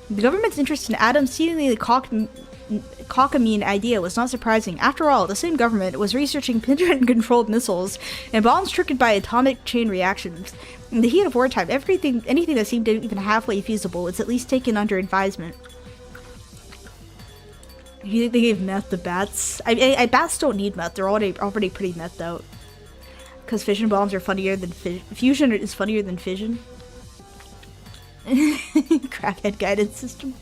The government's interest in Adams' seemingly cockamamie idea was not surprising. After all, the same government was researching pinch-and-controlled missiles and bombs triggered by atomic chain reactions. In the heat of wartime, anything that seemed even halfway feasible was at least taken under advisement. You think they gave meth to bats? Bats don't need meth. They're already pretty methed out. Because fission bombs are funnier than fusion is funnier than fission. Crackhead guidance system.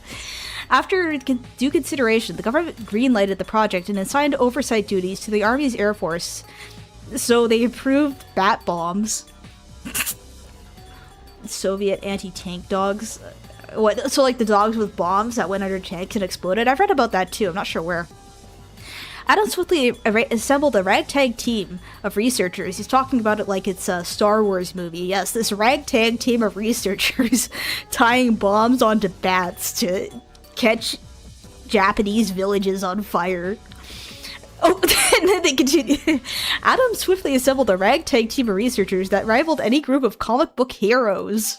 After due consideration, the government green-lighted the project and assigned oversight duties to the Army's Air Force. So they approved bat bombs. Soviet anti-tank dogs. What? So like the dogs with bombs that went under tanks and exploded? I've read about that too. I'm not sure where. Adams swiftly assembled a ragtag team of researchers. He's talking about it like it's a Star Wars movie. Yes, this ragtag team of researchers tying bombs onto bats to catch Japanese villages on fire. Oh, and then they continue. Adams swiftly assembled a ragtag team of researchers that rivaled any group of comic book heroes.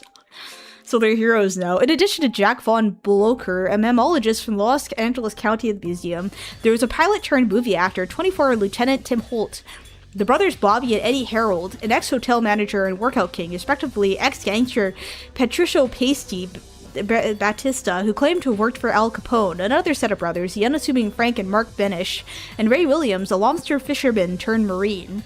So they're heroes now. In addition to Jack Von Blocher, a mammologist from Los Angeles County Museum, there was a pilot-turned-movie actor, 24 Lieutenant Tim Holt, the brothers Bobby and Eddie Harold, an ex-hotel manager and workout king, respectively ex-gangster Patricio Pasty Batista, who claimed to have worked for Al Capone, another set of brothers, the unassuming Frank and Mark Benish, and Ray Williams, a lobster fisherman turned Marine.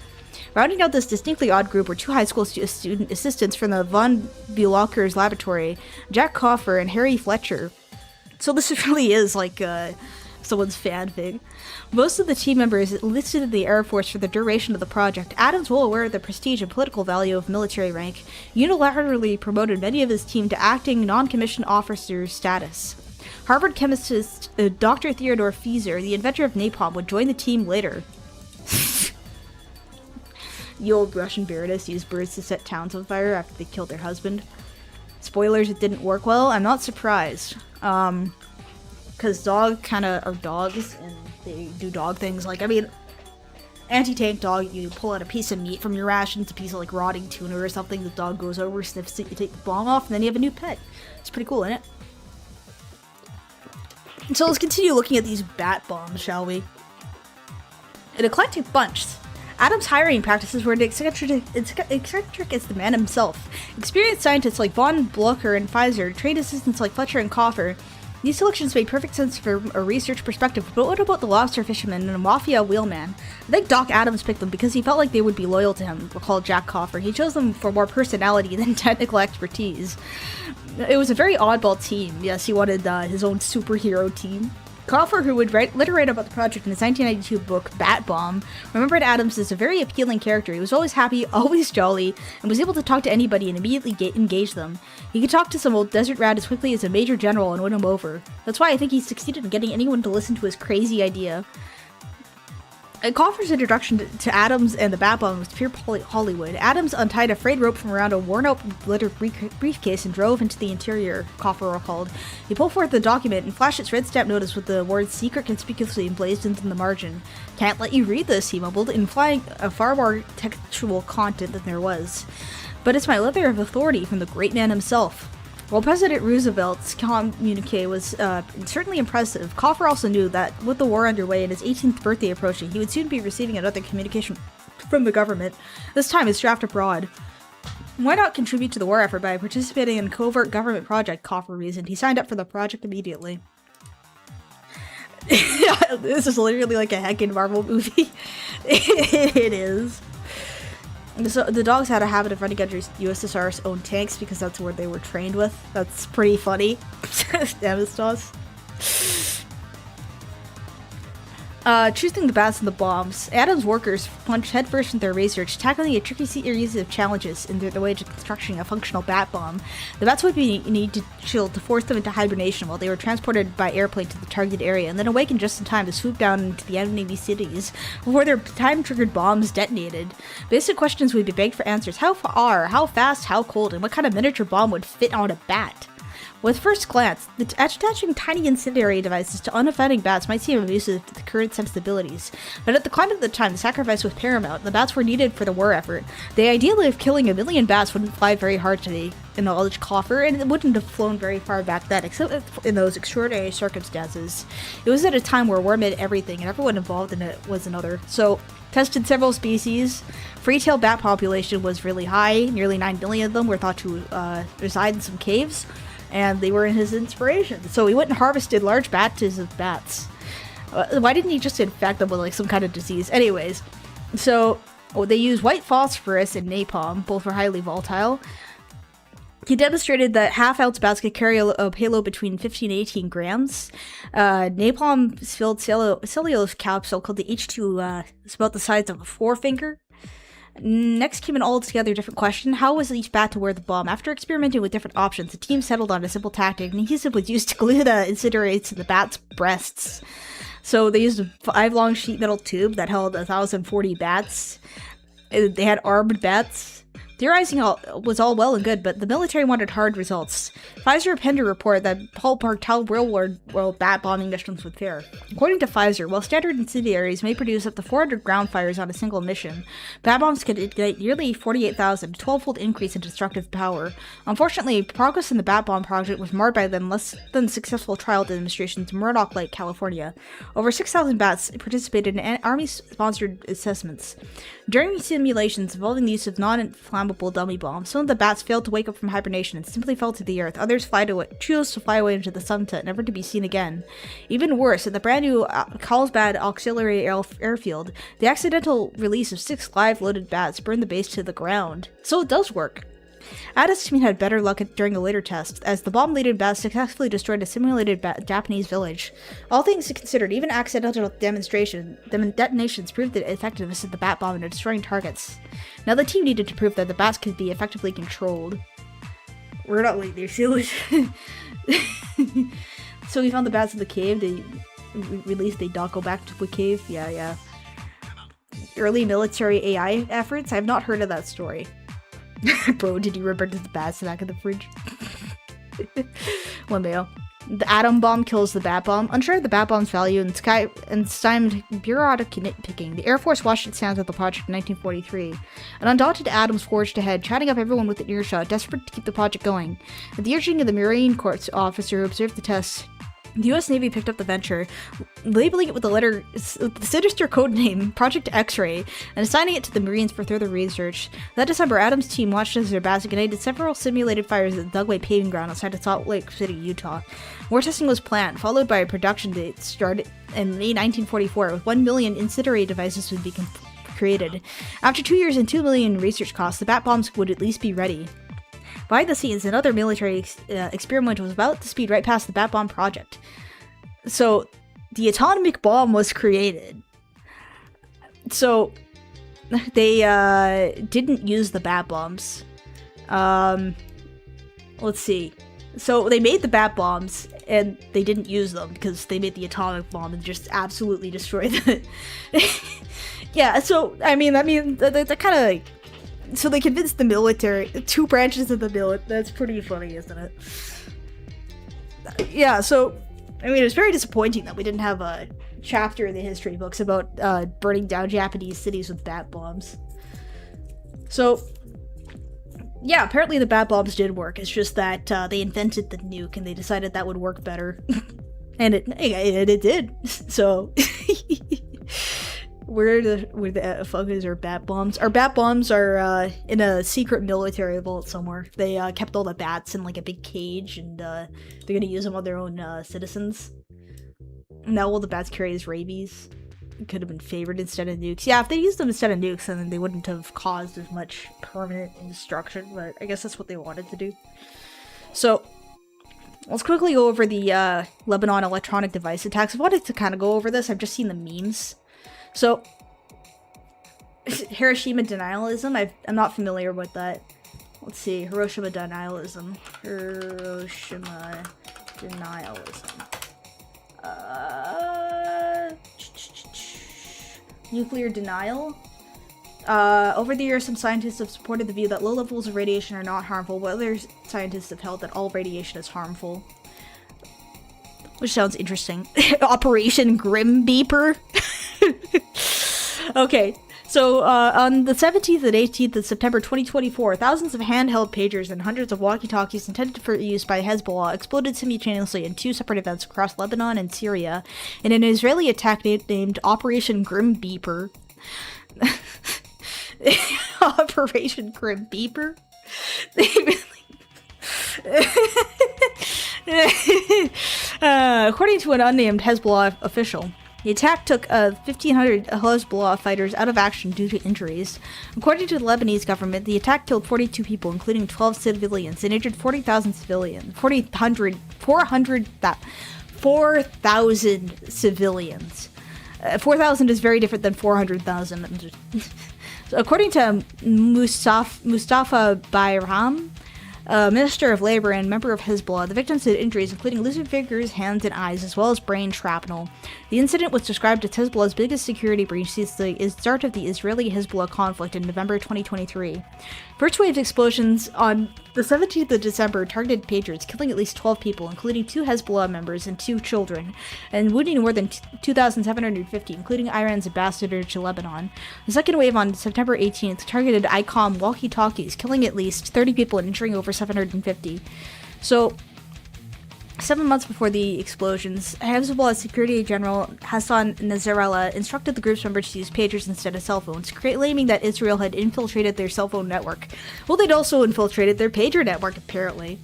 Rounding out this distinctly odd group were 2 high school student assistants from the Von Blocher's laboratory, Jack Coffer and Harry Fletcher. So this really is like someone's fanfic. Most of the team members enlisted in the Air Force for the duration of the project. Adams, well aware of the prestige and political value of military rank, unilaterally promoted many of his team to acting non-commissioned officer status. Harvard chemist Dr. Theodore Fieser, the inventor of napalm, would join the team later. The old Russian baroness used birds to set towns on fire after they killed their husband. Spoilers, it didn't work well. I'm not surprised. Because dogs kinda are dogs, and they do dog things. Like, I mean, anti-tank dog, you pull out a piece of meat from your ration, it's a piece of, like, rotting tuna or something, the dog goes over, sniffs it, you take the bomb off, and then you have a new pet. It's pretty cool, isn't it? So let's continue looking at these bat bombs, shall we? An eclectic bunch. Adams' hiring practices were eccentric as the man himself. Experienced scientists like Von Blocher and Pfizer, trade assistants like Fletcher and Coffer. These selections made perfect sense from a research perspective, but what about the lobster fisherman and a mafia wheelman? I think Doc Adams picked them because he felt like they would be loyal to him, recalled Jack Coffer. He chose them for more personality than technical expertise. It was a very oddball team. Yes, he wanted his own superhero team. Coffer, who would later write about the project in his 1992 book, Bat Bomb, remembered Adams as a very appealing character. He was always happy, always jolly, and was able to talk to anybody and immediately engage them. He could talk to some old desert rat as quickly as a major general and win him over. That's why I think he succeeded in getting anyone to listen to his crazy idea. Coffer's introduction to Adams and the Bat Bomb was pure Hollywood. Adams untied a frayed rope from around a worn-out leather briefcase and drove into the interior, Coffer recalled. He pulled forth the document and flashed its red stamp notice with the word "secret" conspicuously emblazoned in the margin. "Can't let you read this," he mumbled, implying a far more textual content than there was. "But it's my letter of authority from the great man himself." While President Roosevelt's communique was certainly impressive, Coffer also knew that with the war underway and his 18th birthday approaching, he would soon be receiving another communication from the government, this time his draft abroad. Why not contribute to the war effort by participating in a covert government project, Coffer reasoned. He signed up for the project immediately. This is literally like a heckin' Marvel movie. It is. So the dogs had a habit of running under USSR's own tanks because that's where they were trained with. That's pretty funny. Damn it, dogs. Choosing the bats and the bombs, Adams' workers plunged headfirst into their research, tackling a tricky series of challenges in their way to constructing a functional bat bomb. The bats would be needed to shield to force them into hibernation while they were transported by airplane to the target area, and then awakened just in time to swoop down into the enemy cities before their time-triggered bombs detonated. Basic questions would be begged for answers: how far, how fast, how cold, and what kind of miniature bomb would fit on a bat? With first glance, attaching tiny incendiary devices to unoffending bats might seem abusive to the current sensibilities, but at the climate of the time, the sacrifice was paramount, and the bats were needed for the war effort. The idea of killing 1 million bats wouldn't fly very hard today in the knowledge coffer, and it wouldn't have flown very far back then, except in those extraordinary circumstances. It was at a time where war meant everything, and everyone involved in it was another. So, tested several species. Free-tailed bat population was really high. Nearly 9 million of them were thought to reside in some caves, and they were his inspiration. So he went and harvested large batches of bats. Why didn't he just infect them with like some kind of disease? Anyways, so they used white phosphorus and napalm, both were highly volatile. He demonstrated that half-ounce bats could carry a payload between 15 and 18 grams. Napalm-filled cellulose capsule called the H2 is about the size of a forefinger. Next came an altogether different question: how was each bat to wear the bomb? After experimenting with different options, the team settled on a simple tactic. An adhesive was used to glue the incinerates to the bat's breasts. So they used a 5-long sheet metal tube that held 1,040 bats. They had armed bats. Theorizing was all well and good, but the military wanted hard results. Pfizer penned a report that ballparked how real-world bat bombing missions would fare. According to Pfizer, while standard incendiaries may produce up to 400 ground fires on a single mission, bat bombs could ignite nearly 48,000, a 12-fold increase in destructive power. Unfortunately, progress in the bat bomb project was marred by the less than successful trial demonstrations in Murdoch Lake, California. Over 6,000 bats participated in Army-sponsored assessments. During simulations involving the use of non-inflammable dummy bombs, some of the bats failed to wake up from hibernation and simply fell to the earth. Others chose to fly away into the sunset, never to be seen again. Even worse, at the brand new Carlsbad Auxiliary Airfield, the accidental release of 6 live loaded bats burned the base to the ground. So it does work. Adam's team had better luck during a later test, as the bomb-laden bats successfully destroyed a simulated Japanese village. All things considered, even accidental detonations proved the effectiveness of the bat bomb in destroying targets. Now the team needed to prove that the bats could be effectively controlled. We're not waiting there, so so we found the bats in the cave. They released, they don't go back to the cave. Yeah. Early military AI efforts? I've not heard of that story. Bro, did you remember the bats back in the fridge? One mail. The atom bomb kills the bat bomb. Unsure of the bat bomb's value and stymied bureaucratic nitpicking, the Air Force washed its hands of the project in 1943. An undaunted Adams forged ahead, chatting up everyone with an earshot, desperate to keep the project going. At the urging of the Marine Corps officer who observed the tests, the U.S. Navy picked up the venture, labeling it with the sinister code name Project X-Ray, and assigning it to the Marines for further research. That December, Adams' team watched as their bats ignited several simulated fires at the Dugway paving ground outside of Salt Lake City, Utah. More testing was planned, followed by a production date started in May 1944, with 1 million incendiary devices would be created. After 2 years and $2 million in research costs, the bat bombs would at least be ready. Behind the scenes, another military experiment was about to speed right past the bat bomb project. So, the atomic bomb was created. So, they didn't use the bat bombs. Let's see. So, they made the bat bombs, and they didn't use them because they made the atomic bomb and just absolutely destroyed it. Yeah, so, I mean, that kind of like... So they convinced the military, 2 branches of the military. That's pretty funny, isn't it? Yeah, so, I mean, it was very disappointing that we didn't have a chapter in the history books about burning down Japanese cities with bat bombs. So, yeah, apparently the bat bombs did work. It's just that they invented the nuke and they decided that would work better. And it did. So... Where the fuck is our bat bombs? Our bat bombs are in a secret military vault somewhere. They kept all the bats in like a big cage, and they're gonna use them on their own citizens. Now all the bats carry is rabies. It could have been favored instead of nukes. Yeah, if they used them instead of nukes, then they wouldn't have caused as much permanent destruction. But I guess that's what they wanted to do. So Let's quickly go over the Lebanon electronic device attacks. I wanted to kind of go over this. I've just seen the memes. So, Hiroshima denialism. I'm not familiar with that. Let's see. Hiroshima denialism. Hiroshima denialism. Nuclear denial. Over the years, some scientists have supported the view that low levels of radiation are not harmful, while other scientists have held that all radiation is harmful. Which sounds interesting. Operation Grim Beeper. Okay. So, on the 17th and 18th of September 2024, thousands of handheld pagers and hundreds of walkie-talkies intended for use by Hezbollah exploded simultaneously in two separate events across Lebanon and Syria in an Israeli attack named Operation Grim Beeper. Operation Grim Beeper? According to an unnamed Hezbollah official, the attack took 1,500 Hezbollah fighters out of action due to injuries. According to the Lebanese government, the attack killed 42 people, including 12 civilians, and injured 40,000 civilians. 4,000 civilians. 4,000 is very different than 400,000. So according to Mustafa Bayram, Minister of Labor and member of Hezbollah, the victims had injuries including losing fingers, hands, and eyes, as well as brain shrapnel. The incident was described as Hezbollah's biggest security breach since the start of the Israeli-Hezbollah conflict in November 2023. First wave explosions on the 17th of December targeted pagers, killing at least 12 people, including 2 Hezbollah members and 2 children, and wounding more than 2,750, including Iran's ambassador to Lebanon. The second wave on September 18th targeted ICOM walkie-talkies, killing at least 30 people and injuring over 750. So, 7 months before the explosions, Hezbollah Security General Hassan Nasrallah instructed the group's members to use pagers instead of cell phones, claiming that Israel had infiltrated their cell phone network. Well, they'd also infiltrated their pager network, apparently.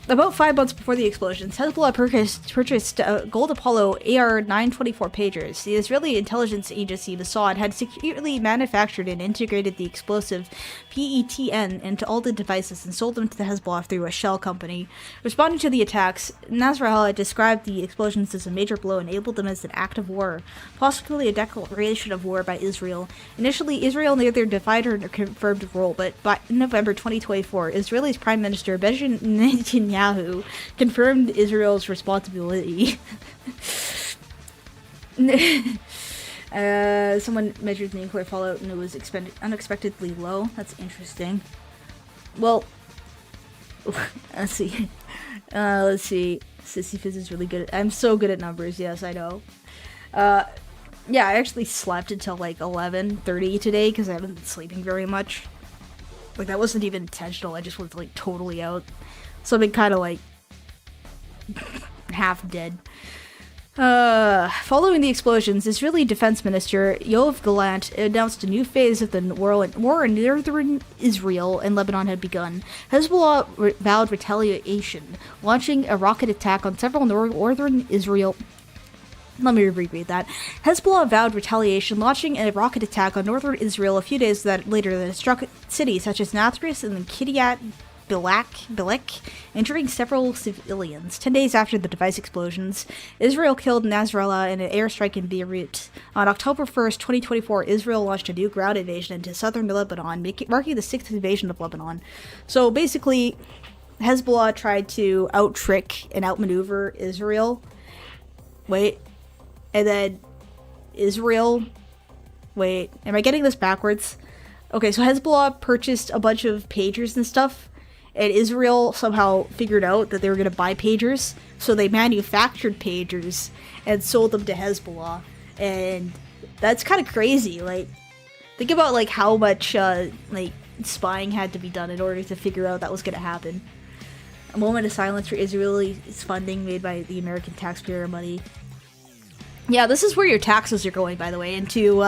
About 5 months before the explosions, Hezbollah purchased Gold Apollo AR-924 pagers. The Israeli intelligence agency Mossad had secretly manufactured and integrated the explosive PETN into all the devices and sold them to the Hezbollah through a shell company. Responding to the attacks, Nasrallah described the explosions as a major blow and labeled them as an act of war, possibly a declaration of war by Israel. Initially, Israel neither defied or confirmed the role, but by November 2024, Israel's Prime Minister Benjamin Netanyahu confirmed Israel's responsibility. Someone measured nuclear fallout and it was unexpectedly low. That's interesting. Well, let's see. Sissy Fizz is really good I'm so good at numbers, yes, I know. Yeah, I actually slept until like 11:30 today because I haven't been sleeping very much. Like, that wasn't even intentional, I just was like totally out. So I've been kind of like half dead. Following the explosions, Israeli Defense Minister Yoav Gallant announced a new phase of the war in northern Israel and Lebanon had begun. Hezbollah vowed retaliation, launching a rocket attack on several northern Israel. Let me reread that. Hezbollah vowed retaliation, launching a rocket attack on northern Israel a few days later that struck cities such as Anthrax and Kiryat Bilek, injuring several civilians. 10 days after the device explosions, Israel killed Nasrallah in an airstrike in Beirut. On October 1st, 2024, Israel launched a new ground invasion into southern Lebanon, marking the 6th invasion of Lebanon. So basically, Hezbollah tried to out-trick and outmaneuver Israel. And then Israel... Wait, am I getting this backwards? Okay, so Hezbollah purchased a bunch of pagers and stuff, and Israel somehow figured out that they were going to buy pagers, so they manufactured pagers and sold them to Hezbollah. And that's kind of crazy. Like, think about like how much like spying had to be done in order to figure out that was going to happen. A moment of silence for Israeli funding made by the American taxpayer money. Yeah, this is where your taxes are going, by the way, into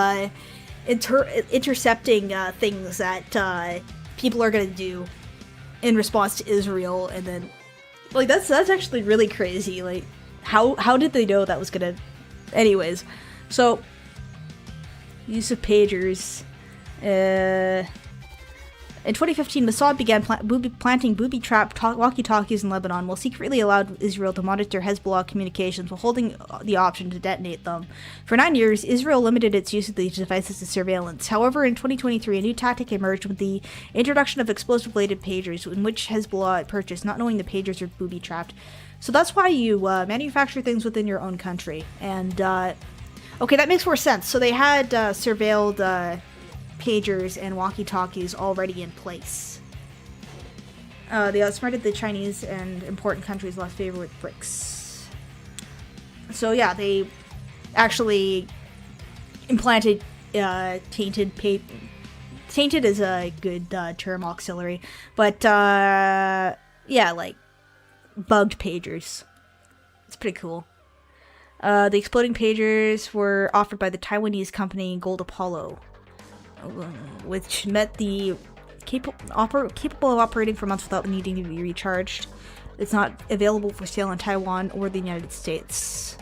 intercepting things that people are going to do in response to Israel. And then, like, that's actually really crazy. Like, how did they know that was going to... Anyways, so, use of pagers. In 2015, Mossad began planting booby-trapped walkie-talkies in Lebanon while secretly allowed Israel to monitor Hezbollah communications while holding the option to detonate them. For 9 years, Israel limited its use of these devices to surveillance. However, in 2023, a new tactic emerged with the introduction of explosive-bladed pagers, in which Hezbollah purchased, not knowing the pagers were booby-trapped. So that's why you manufacture things within your own country. And, okay, that makes more sense. So they had surveilled pagers and walkie-talkies already in place. They outsmarted the Chinese and important countries less favored with BRICS. So yeah, they actually implanted tainted is a good term, auxiliary, but yeah, like bugged pagers. It's pretty cool. The exploding pagers were offered by the Taiwanese company Gold Apollo, which met the capable of operating for months without needing to be recharged. It's not available for sale in Taiwan or the United States.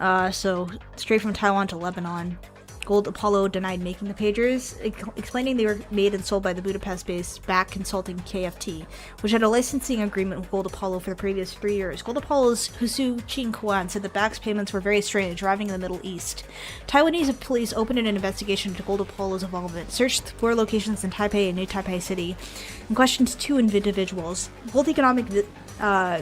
So straight from Taiwan to Lebanon. Gold Apollo denied making the pagers, explaining they were made and sold by the Budapest-based back consulting KFT, which had a licensing agreement with Gold Apollo for the previous 3 years. Gold Apollo's Husu Qingquan said that Back's payments were very strange, arriving in the Middle East. Taiwanese police opened an investigation into Gold Apollo's involvement, searched 4 locations in Taipei and New Taipei City, and questioned 2 individuals. World Economic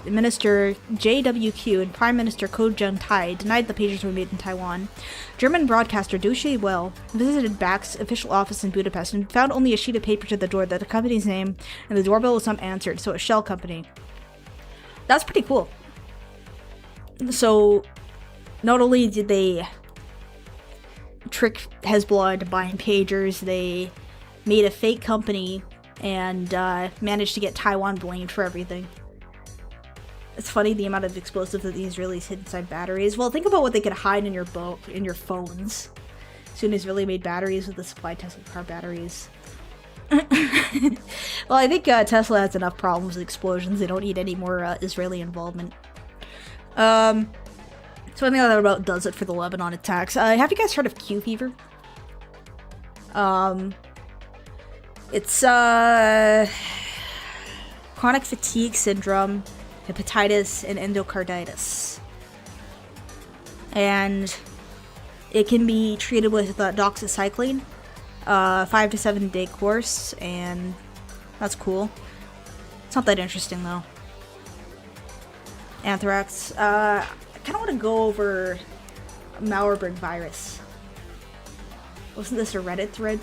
Minister JWQ and Prime Minister Ko Jung-tai denied the pagers were made in Taiwan. German broadcaster Deutsche Welle visited Back's official office in Budapest and found only a sheet of paper to the door that the company's name and the doorbell was unanswered, so a shell company. That's pretty cool. So, not only did they trick Hezbollah into buying pagers, they made a fake company and managed to get Taiwan blamed for everything. It's funny the amount of explosives that the Israelis hid inside batteries. Well, think about what they could hide in your phones. Soon Israeli made batteries with the supply Tesla car batteries. Well, I think Tesla has enough problems with explosions. They don't need any more Israeli involvement. So I think that about does it for the Lebanon attacks. Have you guys heard of Q fever? It's chronic fatigue syndrome, hepatitis, and endocarditis. And it can be treated with doxycycline, 5 to 7 day course, and that's cool. It's not that interesting though. Anthrax. I kind of want to go over Marburg virus. Wasn't this a Reddit thread?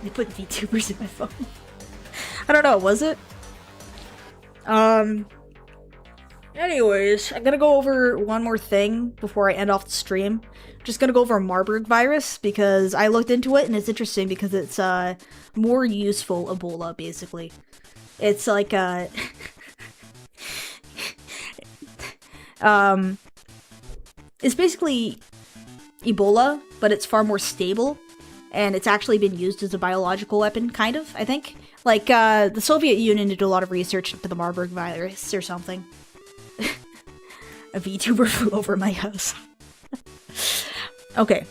They put VTubers in my phone. I don't know, was it? Anyways, I'm gonna go over one more thing before I end off the stream. I'm just gonna go over Marburg virus because I looked into it and it's interesting because it's more useful Ebola, basically. It's like it's basically Ebola, but it's far more stable, and it's actually been used as a biological weapon, kind of, I think. Like, the Soviet Union did a lot of research into the Marburg virus or something. A VTuber flew over my house. Okay,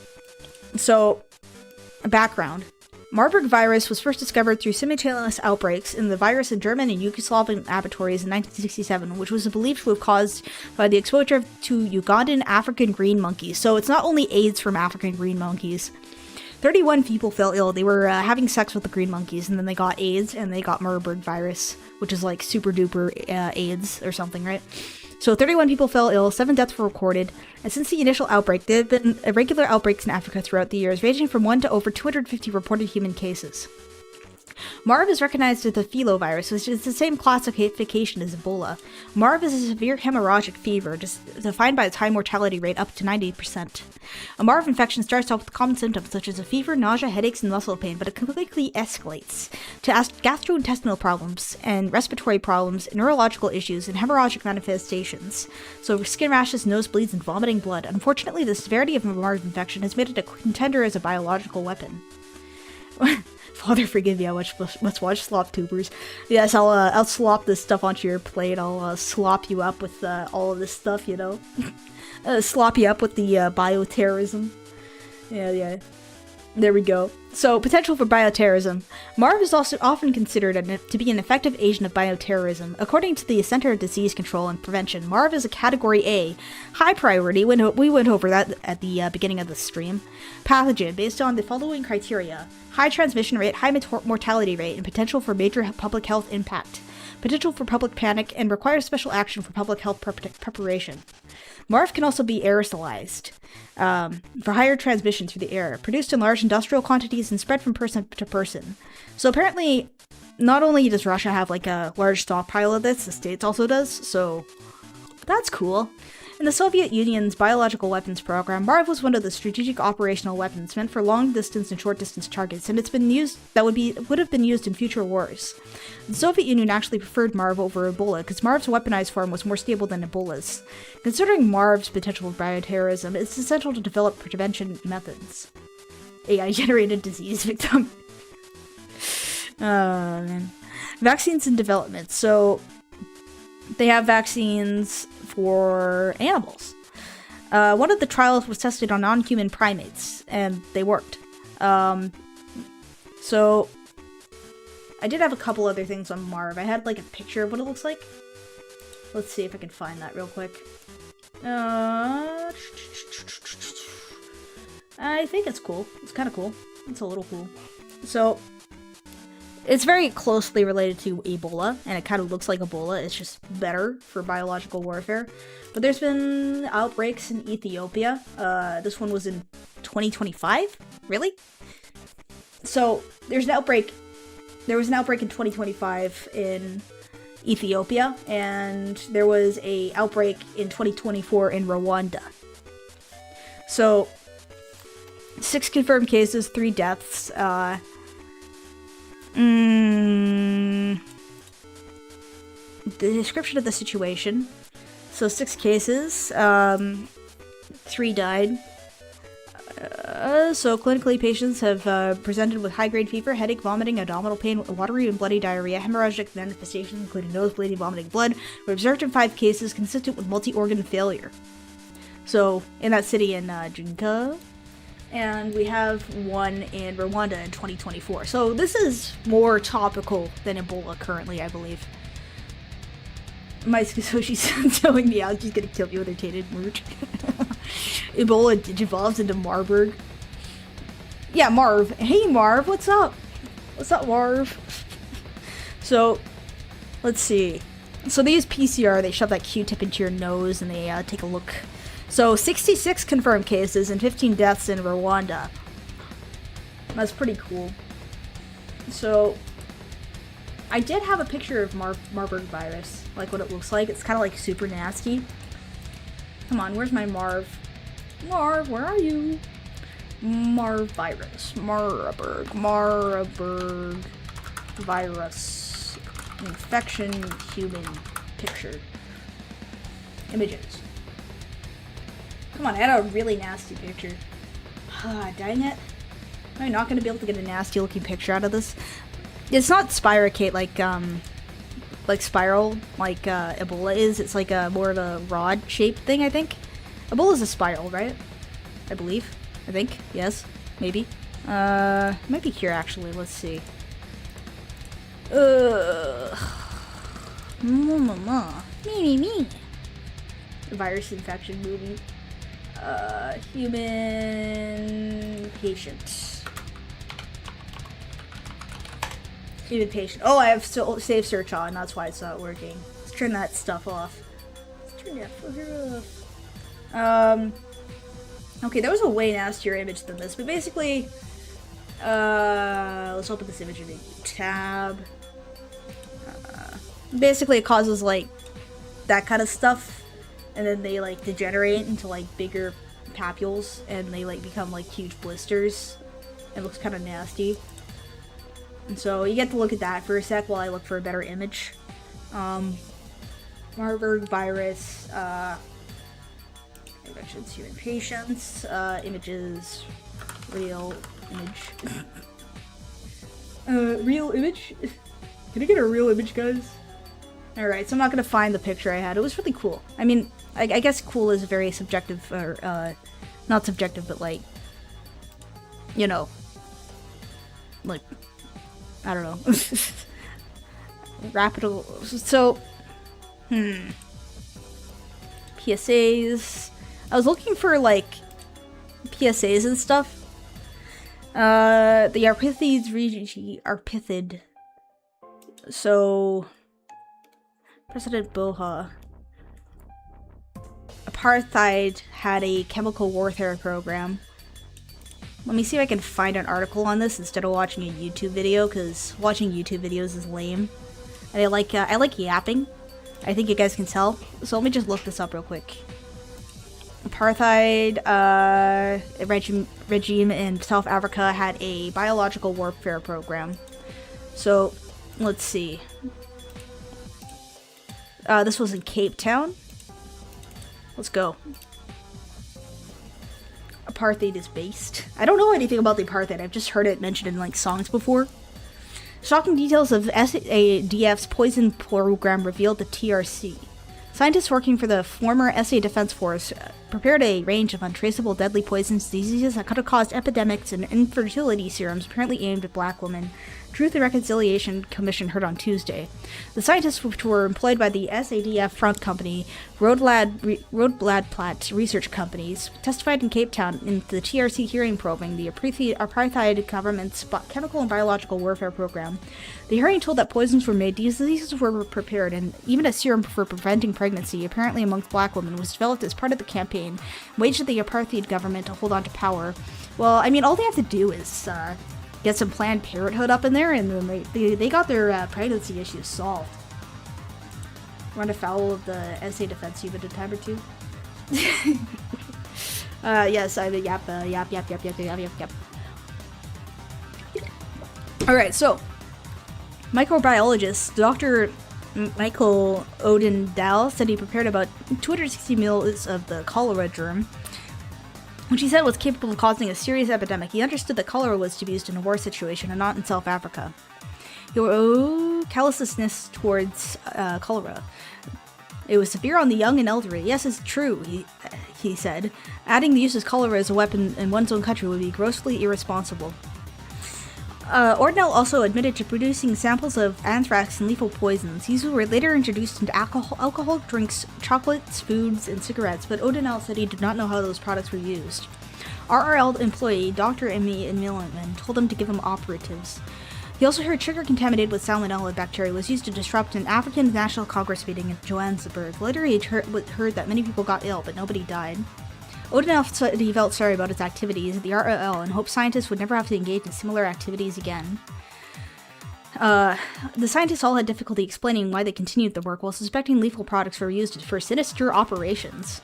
so, background. Marburg virus was first discovered through simultaneous outbreaks in the virus in German and Yugoslavian laboratories in 1967, which was believed to have caused by the exposure to Ugandan African green monkeys. So it's not only AIDS from African green monkeys. 31 people fell ill. They were having sex with the green monkeys, and then they got AIDS, and they got Marburg virus, which is like super duper AIDS or something, right? So 31 people fell ill, 7 deaths were recorded, and since the initial outbreak, there have been irregular outbreaks in Africa throughout the years, ranging from 1 to over 250 reported human cases. MARV is recognized as the filovirus, which is the same classification as Ebola. MARV is a severe hemorrhagic fever, defined by its high mortality rate up to 90%. A MARV infection starts off with common symptoms such as a fever, nausea, headaches, and muscle pain, but it quickly escalates to gastrointestinal problems and respiratory problems, neurological issues, and hemorrhagic manifestations. So skin rashes, nosebleeds, and vomiting blood. Unfortunately, the severity of a MARV infection has made it a contender as a biological weapon. Father, forgive me, let's watch slop tubers. Yes, I'll slop this stuff onto your plate. I'll slop you up with all of this stuff, you know. Slop you up with the bioterrorism. Yeah. There we go. So, potential for bioterrorism. MARV is also often considered to be an effective agent of bioterrorism. According to the Center of Disease Control and Prevention, MARV is a Category A, high priority, we went over that at the beginning of the stream, pathogen based on the following criteria: high transmission rate, high mortality rate, and potential for major public health impact. Potential for public panic, and requires special action for public health preparation. MARV can also be aerosolized for higher transmission through the air, produced in large industrial quantities and spread from person to person. So apparently, not only does Russia have like a large stockpile of this, the States also does, so that's cool. In the Soviet Union's biological weapons program, MARV was one of the strategic operational weapons meant for long-distance and short-distance targets, and it's been used would have been used in future wars. The Soviet Union actually preferred MARV over Ebola because MARV's weaponized form was more stable than Ebola's. Considering MARV's potential for bioterrorism, it's essential to develop prevention methods. AI-generated disease victim. Oh, man. Vaccines in development. So, they have vaccines for animals. One of the trials was tested on non-human primates, and they worked. So, I did have a couple other things on MARV. I had like a picture of what it looks like. Let's see if I can find that real quick. I think it's cool. It's kind of cool. It's a little cool. So, it's very closely related to Ebola, and it kind of looks like Ebola. It's just better for biological warfare. But there's been outbreaks in Ethiopia. This one was in 2025? Really? So, there was an outbreak in 2025 in Ethiopia, and there was a outbreak in 2024 in Rwanda. So, 6 confirmed cases, 3 deaths. The description of the situation. So 6 cases, 3 died. So clinically, patients have presented with high-grade fever, headache, vomiting, abdominal pain, watery and bloody diarrhea, hemorrhagic manifestations, including nose bleeding, vomiting blood, were observed in 5 cases consistent with multi-organ failure. So, in that city in Jinka. And we have one in Rwanda in 2024. So this is more topical than Ebola currently, I believe. So she's telling me out she's gonna kill me with her tainted mooch. Ebola digivolves into Marburg. Yeah, Marv. Hey, Marv, what's up? What's up, Marv? So, let's see. So they use PCR, they shove that Q-tip into your nose, and they take a look. So, 66 confirmed cases and 15 deaths in Rwanda. That's pretty cool. So, I did have a picture of Marburg virus, like what it looks like. It's kind of like super nasty. Come on, where's my Marv? Marv, where are you? Marv virus. Marburg virus. Infection human picture. Images. Come on, I had a really nasty picture. Ah, dang it. Am I not going to be able to get a nasty looking picture out of this? It's not spiracate like spiral, like Ebola is. It's like a more of a rod-shaped thing, I think. Ebola's a spiral, right? I believe. I think. Yes. Maybe. It might be here, actually. Let's see. Me. The virus infection movie. Human patient. Human patient. Oh, I have save search on. That's why it's not working. Let's turn that stuff off. Okay, there was a way nastier image than this, but basically, let's open this image in a tab. Basically, it causes like that kind of stuff. And then they like degenerate into like bigger papules, and they like become like huge blisters. It looks kind of nasty. And so you get to look at that for a sec while I look for a better image. Marburg virus, infections, human patients, images, real image. Real image? Can I get a real image, guys? Alright, so I'm not gonna find the picture I had. It was really cool. I mean, I guess cool is very subjective, or, not subjective, but like, you know, like, I don't know. Rapid. So, PSAs. I was looking for, like, PSAs and stuff. The Arpithid. So, President Boha. Apartheid had a chemical warfare program. Let me see if I can find an article on this instead of watching a YouTube video, because watching YouTube videos is lame. And I like yapping. I think you guys can tell. So let me just look this up real quick. Apartheid regime in South Africa had a biological warfare program. So, let's see. This was in Cape Town. Let's go. Apartheid is based. I don't know anything about the apartheid. I've just heard it mentioned in like songs before. Shocking details of SADF's poison program revealed to TRC. Scientists working for the former SA Defense Force prepared a range of untraceable deadly poisons diseases that could have caused epidemics and infertility serums apparently aimed at black women. Truth and Reconciliation Commission heard on Tuesday. The scientists, which were employed by the SADF front company, Roodbladplaat Research Companies, testified in Cape Town in the TRC hearing probing the apartheid government's chemical and biological warfare program. The hearing told that poisons were made, diseases were prepared, and even a serum for preventing pregnancy, apparently amongst black women, was developed as part of the campaign waged at the apartheid government to hold on to power. Well, I mean, all they have to do is get some Planned Parenthood up in there, and then they got their pregnancy issues solved. Run afoul of the SA Defense Unit a time or two. Yes, I yap. Alright, so, microbiologist Dr. Michael Odendal said he prepared about 260 mils of the cholera germ, which he said was capable of causing a serious epidemic. He understood that cholera was to be used in a war situation and not in South Africa. Callousness towards cholera. It was severe on the young and elderly. Yes, it's true, he said. Adding the use of cholera as a weapon in one's own country would be grossly irresponsible. Ordnell also admitted to producing samples of anthrax and lethal poisons. These were later introduced into alcohol drinks, chocolates, foods, and cigarettes, but Odinell said he did not know how those products were used. RRL employee Dr. Emmy Milliman told him to give him operatives. He also heard sugar contaminated with salmonella bacteria was used to disrupt an African National Congress meeting in Johannesburg. Later he heard that many people got ill, but nobody died. Odinell said he felt sorry about his activities at the RLL and hoped scientists would never have to engage in similar activities again. The scientists all had difficulty explaining why they continued the work while suspecting lethal products were used for sinister operations.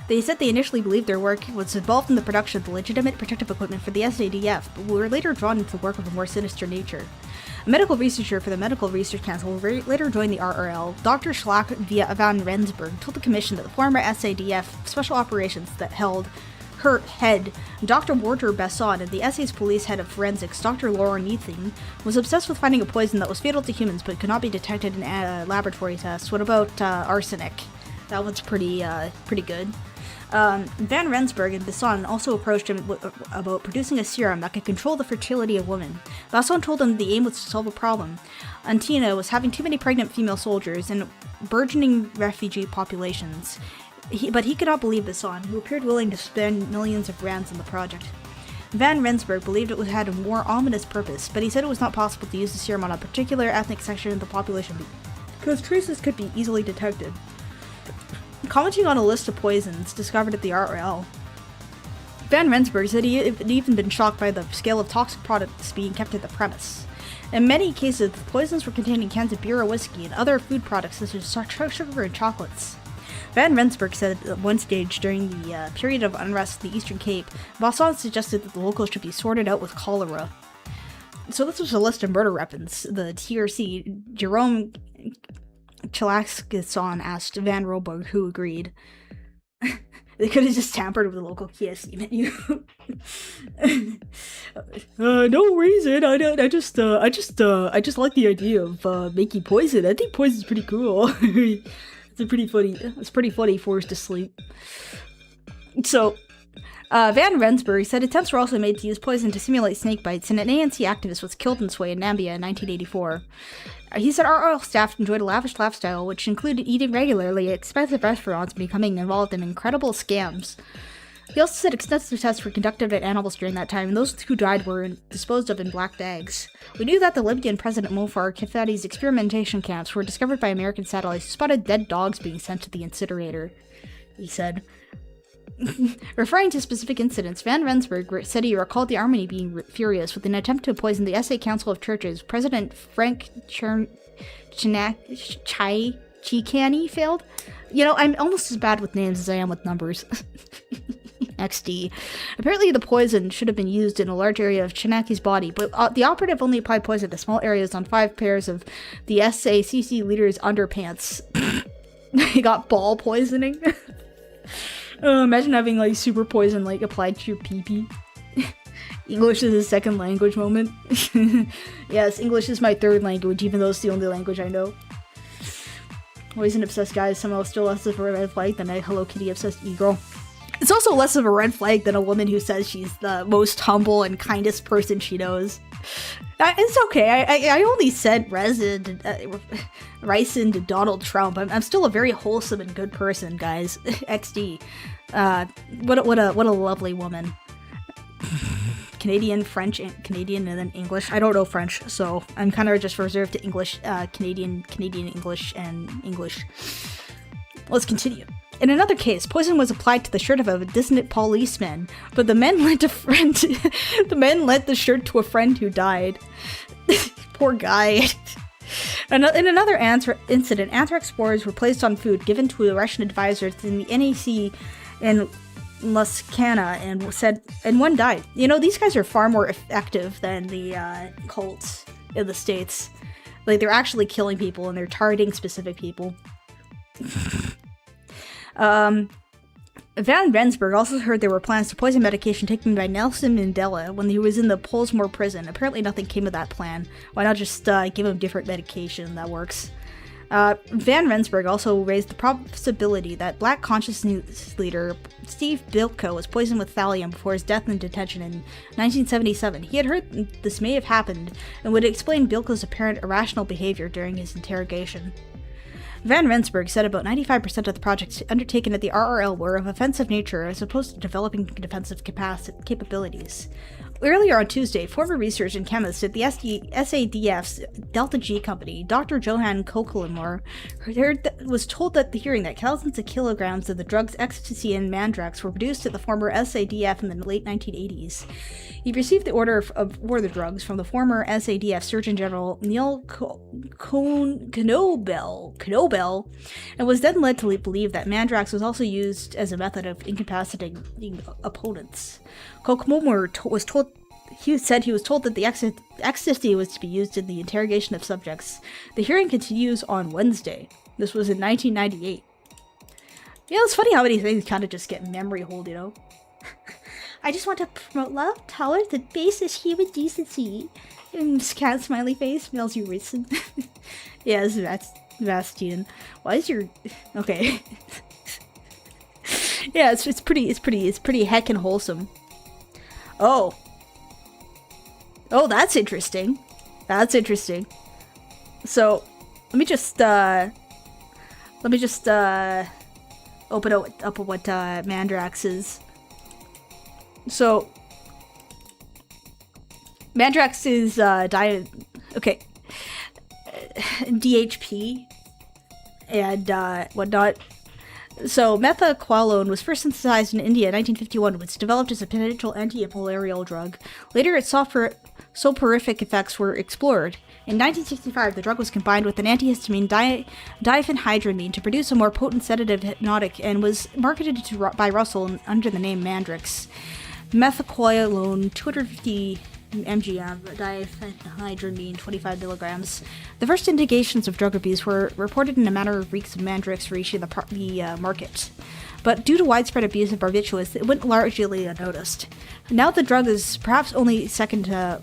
They said they initially believed their work was involved in the production of the legitimate protective equipment for the SADF, but were later drawn into the work of a more sinister nature. A medical researcher for the Medical Research Council later joined the RRL. Dr. Schlack van Rensburg told the commission that the former SADF Special Operations that held her head, Dr. Walter Besson, and the SA's police head of forensics, Dr. Laura Neething, was obsessed with finding a poison that was fatal to humans but could not be detected in laboratory tests. What about arsenic? That one's pretty good. Van Rensburg and Besson also approached him about producing a serum that could control the fertility of women. Besson told him the aim was to solve a problem. Antina was having too many pregnant female soldiers and burgeoning refugee populations. But he could not believe Besson, who appeared willing to spend millions of rands on the project. Van Rensburg believed it had a more ominous purpose, but he said it was not possible to use the serum on a particular ethnic section of the population because traces could be easily detected. Commenting on a list of poisons discovered at the RRL, Van Rensburg said he had even been shocked by the scale of toxic products being kept at the premise. In many cases, the poisons were contained in cans of beer or whiskey and other food products such as sugar and chocolates. Van Rensburg said at one stage during the period of unrest in the Eastern Cape, Besson suggested that the locals should be sorted out with cholera. So this was a list of murder weapons. The TRC, Jerome Chilaskison asked Van Roburg, who agreed. They could have just tampered with the local KFC menu. No reason. I just like the idea of making poison. I think poison's pretty cool. It's pretty funny. It's pretty funny. Forced to sleep. So, Van Rensburg said attempts were also made to use poison to simulate snake bites, and an ANC activist was killed in this way in Nambia in 1984. He said our oil staff enjoyed a lavish lifestyle, which included eating regularly at expensive restaurants and becoming involved in incredible scams. He also said extensive tests were conducted at animals during that time, and those who died were disposed of in black bags. We knew that the Libyan President Muammar Gaddafi's experimentation camps were discovered by American satellites who spotted dead dogs being sent to the incinerator, he said. Referring to specific incidents, Van Rensburg said he recalled the Army being furious with an attempt to poison the SA Council of Churches. President Frank Chikani failed. You know, I'm almost as bad with names as I am with numbers. XD. Apparently the poison should have been used in a large area of Chinaki's body, but the operative only applied poison to small areas on 5 pairs of the SACC leader's underpants. He got ball poisoning. Imagine having like super poison like applied to your pee-pee. English is his second language moment. Yes, English is my third language, even though it's the only language I know. Poison obsessed guy is somehow still less of a red flag than a Hello Kitty obsessed e-girl. It's also less of a red flag than a woman who says she's the most humble and kindest person she knows. It's okay. I only said Ricin to Donald Trump. I'm still a very wholesome and good person, guys. XD. What a lovely woman. Canadian, French, Canadian, and then English. I don't know French, so I'm kind of just reserved to English, Canadian English, and English. Let's continue. In another case, poison was applied to the shirt of a dissident policeman, but the men lent the shirt to a friend who died. Poor guy. In another incident, anthrax spores were placed on food given to a Russian advisor in the NAC in Luscana, and one died. You know, these guys are far more effective than the cults in the States. Like, they're actually killing people and they're targeting specific people. Van Rensburg also heard there were plans to poison medication taken by Nelson Mandela when he was in the Pollsmoor prison. Apparently nothing came of that plan. Why not just give him different medication that works? Van Rensburg also raised the possibility that Black consciousness leader Steve Biko was poisoned with thallium before his death in detention in 1977. He had heard this may have happened and would explain Biko's apparent irrational behavior during his interrogation. Van Rensburg said about 95% of the projects undertaken at the RRL were of offensive nature as opposed to developing defensive capabilities. Earlier on Tuesday, former researcher and chemist at the SADF's Delta G company, Dr. Johan Kokelemore, was told at the hearing that thousands of kilograms of the drugs ecstasy and mandrax were produced at the former SADF in the late 1980s. He received the order for the drugs from the former SADF Surgeon General Neil Knobel, and was then led to believe that mandrax was also used as a method of incapacitating opponents. Kokelemore said he was told that the ecstasy was to be used in the interrogation of subjects. The hearing continues on Wednesday. This was in 1998. Yeah, it's funny how many things kind of just get memory hold, you know? I just want to promote love, tolerance, and basic human decency. Cat smiley face, mails you Ricin. Yes, that's Bastian. Why is your... Okay. Yeah, it's pretty heckin' wholesome. Oh, that's interesting. So, let me just open up what mandrax is. So, mandrax is DHP and whatnot. So, methaqualone was first synthesized in India in 1951 and was developed as a potential anti-malarial drug. Later, its soporific effects were explored. In 1965, the drug was combined with an antihistamine diphenhydramine to produce a more potent sedative hypnotic and was marketed by Russell under the name Mandrix. Methaqualone, 250 mg diphenhydramine, 25 milligrams. The first indications of drug abuse were reported in a matter of weeks of Mandrix reaching the market. But due to widespread abuse of barbiturates, it went largely unnoticed. Now the drug is perhaps only second to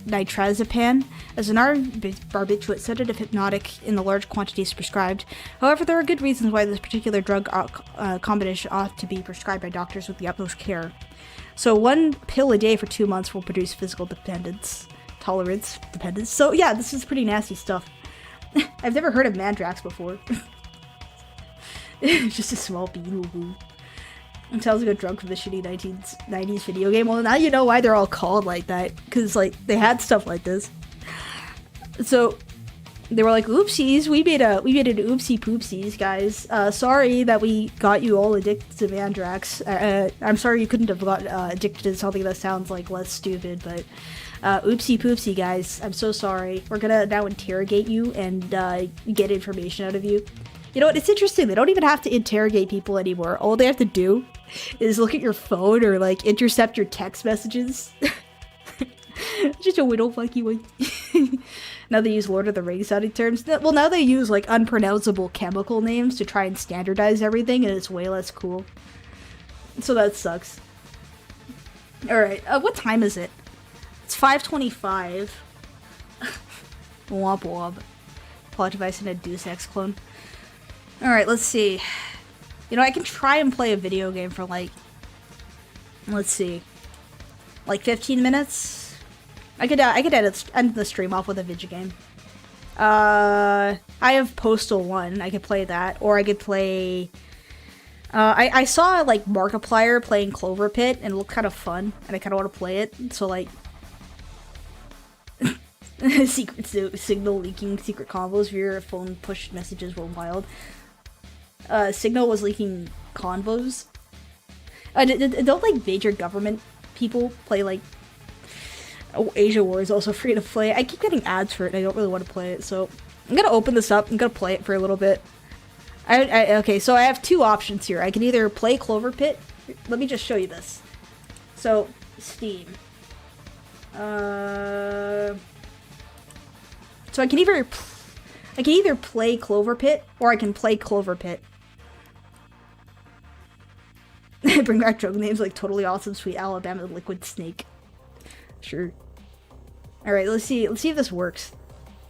nitrazepam as an barbiturate sedative hypnotic in the large quantities prescribed. However, there are good reasons why this particular drug combination ought to be prescribed by doctors with the utmost care. So 1 pill a day for 2 months will produce physical tolerance dependence. So yeah, this is pretty nasty stuff. I've never heard of Anthrax before. It's just a small bean. It sounds like a drug from the shitty 1990s video game. Well, now you know why they're all called like that. Because, like, they had stuff like this. So, they were like, oopsies, we made an oopsie poopsies, guys. Sorry that we got you all addicted to Anthrax. I'm sorry you couldn't have got addicted to something that sounds, like, less stupid, but... oopsie poopsie, guys. I'm so sorry. We're gonna now interrogate you and get information out of you. You know what? It's interesting. They don't even have to interrogate people anymore. All they have to do is look at your phone or, like, intercept your text messages. Just a widow fucky one. Now they use Lord of the Rings sounding terms. Well, now they use, like, unpronounceable chemical names to try and standardize everything, and it's way less cool. So that sucks. Alright, what time is it? It's 5:25. Womp womp. Plot device and a Deus Ex clone. Alright, let's see. You know, I can try and play a video game for, like... Let's see. Like 15 minutes? I could end the stream off with a video game. I have Postal 1. I could play that. Or I could play... I saw, like, Markiplier playing Clover Pit, and it looked kind of fun. And I kind of want to play it. So, like... Signal leaking secret combos via your phone push messages were wild. Signal was leaking convos. Don't, like, major government people play, like... Oh, Asia War is also free to play. I keep getting ads for it, and I don't really want to play it, so... I'm gonna open this up. I'm gonna play it for a little bit. Okay, so I have two options here. I can either play Clover Pit. Let me just show you this. So, Steam. So I can either play Clover Pit, or I can play Clover Pit. Bring back drug names like Totally Awesome, Sweet Alabama, Liquid Snake. Sure. Alright, let's see if this works.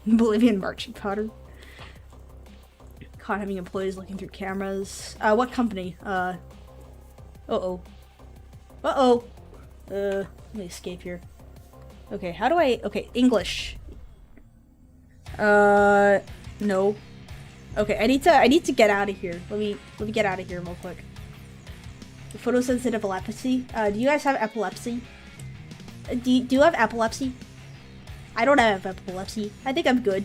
Bolivian marching powder. Caught having employees looking through cameras. What company? Uh-oh. Uh-oh. Let me escape here. Okay, how do I... Okay, English. No. Okay, I need to get out of here. Let me get out of here real quick. Photosensitive epilepsy. Do you guys have epilepsy? Do you have epilepsy? I don't have epilepsy. I think I'm good.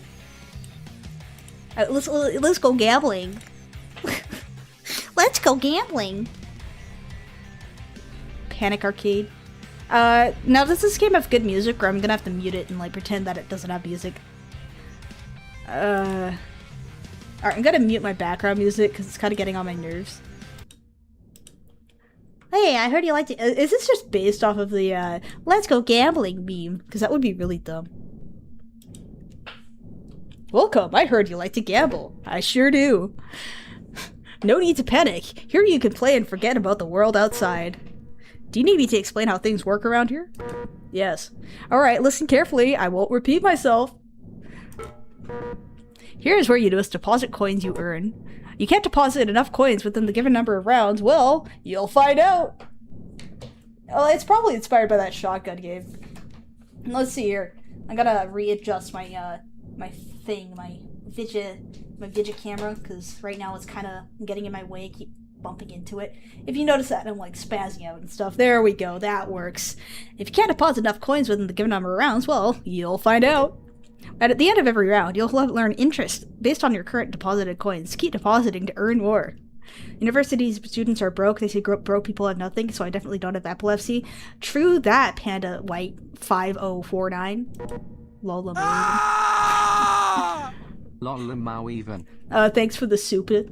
Let's go gambling. Let's go gambling. Panic Arcade. Now does this game have good music, or I'm gonna have to mute it and, like, pretend that it doesn't have music? Alright, I'm gonna mute my background music because it's kind of getting on my nerves. Hey, I heard you like to... Is this just based off of the, let's go gambling meme? Because that would be really dumb. Welcome, I heard you like to gamble. I sure do. No need to panic. Here you can play and forget about the world outside. Do you need me to explain how things work around here? Yes. Alright, listen carefully. I won't repeat myself. Here's where you must deposit coins you earn. You can't deposit enough coins within the given number of rounds. Well, you'll find out. Oh, it's probably inspired by that shotgun game. Let's see here. I gotta readjust my my Vidya camera, because right now it's kind of getting in my way. I keep bumping into it. If you notice that I'm, like, spazzing out and stuff, there we go. That works. If you can't deposit enough coins within the given number of rounds, well, you'll find out. And at the end of every round, you'll learn interest based on your current deposited coins. Keep depositing to earn more. University students are broke. They say broke people have nothing, so I definitely don't have epilepsy. True that, Panda White 5049. Lola Lola even. Thanks for the super.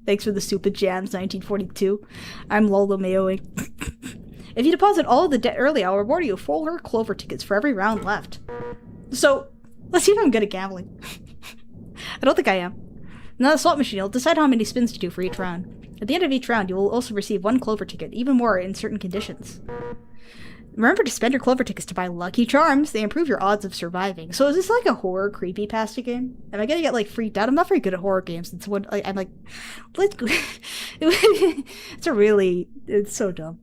Thanks for the super jams, 1942. I'm Lola Mayoing. If you deposit all of the debt early, I'll reward you 4 Clover tickets for every round left. So, let's see if I'm good at gambling. I don't think I am. Now the slot machine will decide how many spins to do for each round. At the end of each round, you will also receive 1 Clover ticket, even more in certain conditions. Remember to spend your clover tickets to buy Lucky Charms. They improve your odds of surviving. So is this like a horror creepypasta game? Am I gonna get like freaked out? I'm not very good at horror games. It's what I'm like. Let's go. It's so dumb.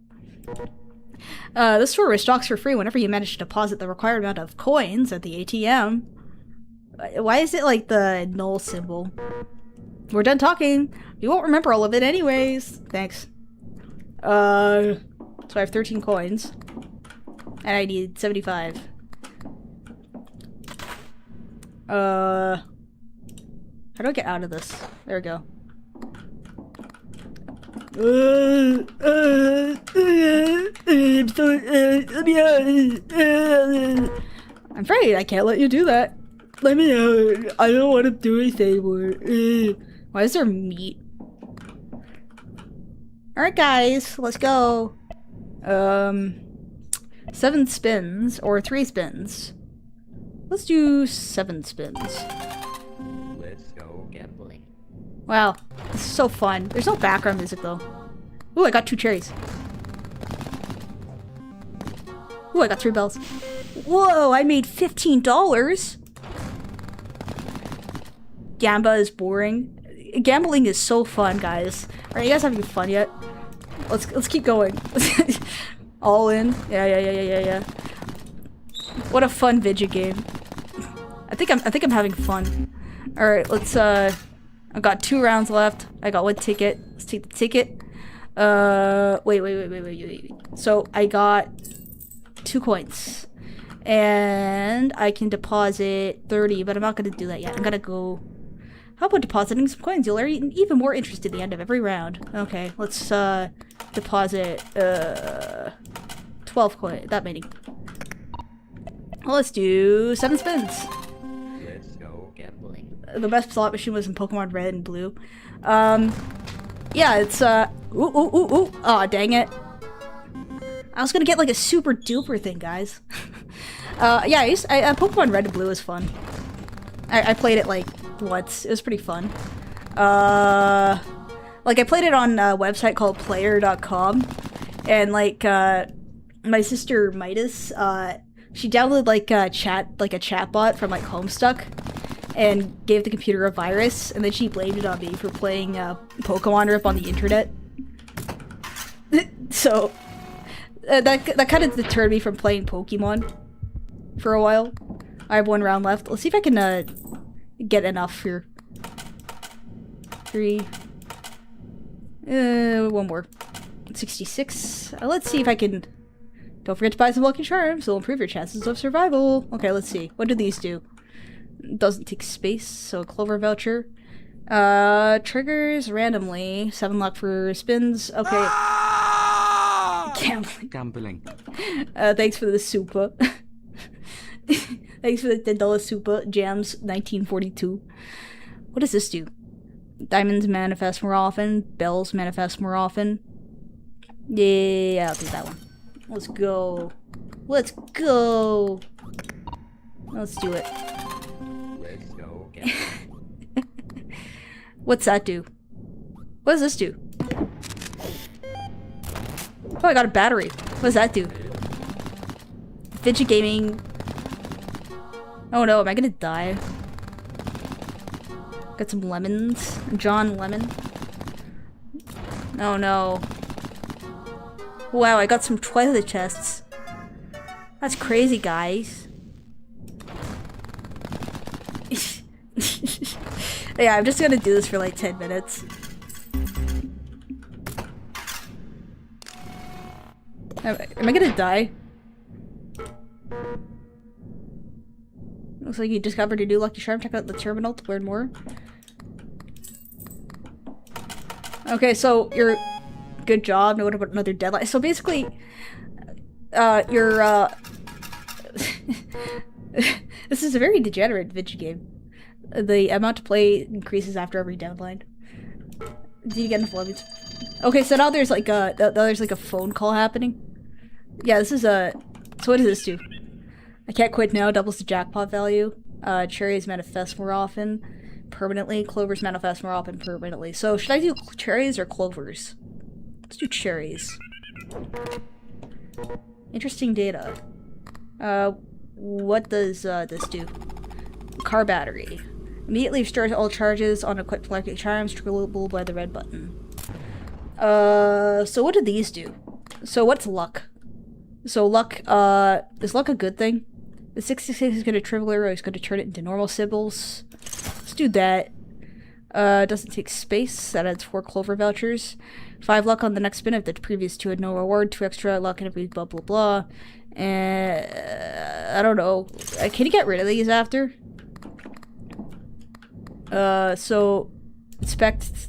This store restocks for free whenever you manage to deposit the required amount of coins at the ATM. Why is it like the null symbol? We're done talking. You won't remember all of it anyways. Thanks. So I have 13 coins. And I need 75. How do I get out of this? There we go. I'm afraid I can't let you do that. Let me out. I don't want to do anything anymore. Why is there meat? Alright guys, let's go. 7 spins or 3 spins. Let's do 7 spins. Let's go gambling. Wow, this is so fun. There's no background music though. Ooh, I got 2 cherries. Ooh, I got 3 bells. Whoa, I made $15. Gamba is boring. Gambling is so fun, guys. Are you guys having fun yet? Let's keep going. All in. Yeah. What a fun video game. I think I'm having fun. All right, let's. I got 2 rounds left. I got 1 ticket. Let's take the ticket. Wait. So I got 2 coins, and I can deposit 30, but I'm not gonna do that yet. I'm gonna go. How about depositing some coins? You'll learn even more interest at the end of every round. Okay, let's deposit 12 coins. That many. Well, let's do 7 spins. Let's go gambling. The best slot machine was in Pokemon Red and Blue. Yeah, it's ooh. Aw, dang it. I was gonna get like a super duper thing, guys. Yeah, Pokemon Red and Blue is fun. I played it like once. It was pretty fun. Like I played it on a website called player.com, and like my sister Midas, she downloaded like a chatbot from like Homestuck and gave the computer a virus, and then she blamed it on me for playing Pokemon Rip on the internet. So that kind of deterred me from playing Pokemon for a while. I have 1 round left. Let's see if I can get enough here. 3. 1 more. 66. Let's see if I can. Don't forget to buy some Lucky Charms. They'll improve your chances of survival. Okay, let's see. What do these do? Doesn't take space, so a clover voucher. Triggers randomly. 7 luck for spins. Okay. Gambling. Thanks for the super. Thanks for the $10 super. Jams 1942. What does this do? Diamonds manifest more often. Bells manifest more often. Yeah, I'll take that one. Let's go. Let's go. Let's do it. Let's go What's that do? What does this do? Oh, I got a battery. What does that do? Fidget gaming. Oh no, am I gonna die? Got some lemons. John Lemon. Oh no. Wow, I got some toilet chests. That's crazy, guys. Yeah, I'm just gonna do this for like 10 minutes. Am I gonna die? Looks like you discovered a new Lucky Charm. Check out the terminal to learn more. Okay, so you're... Good job. Know about another deadline. So basically, you're, this is a very degenerate video game. The amount to play increases after every deadline. Do you get enough lobbies? Okay, so now there's like a phone call happening. Yeah, this is a... So what does this do? I can't quit now. Doubles the jackpot value. Cherries manifest more often. Permanently. Clovers manifest more often permanently. So should I do cherries or clovers? Let's do cherries. Interesting data. What does this do? Car battery. Immediately restores all charges on equipped electric charms, triggerable by the red button. So what do these do? So what's luck? So luck, is luck a good thing? The 66 is gonna triple arrow, it's gonna turn it into normal symbols. Let's do that. Doesn't take space, that adds 4 clover vouchers. 5 luck on the next spin if the previous 2 had no reward, 2 extra luck and every blah blah blah. And I don't know. Can you get rid of these after? So inspect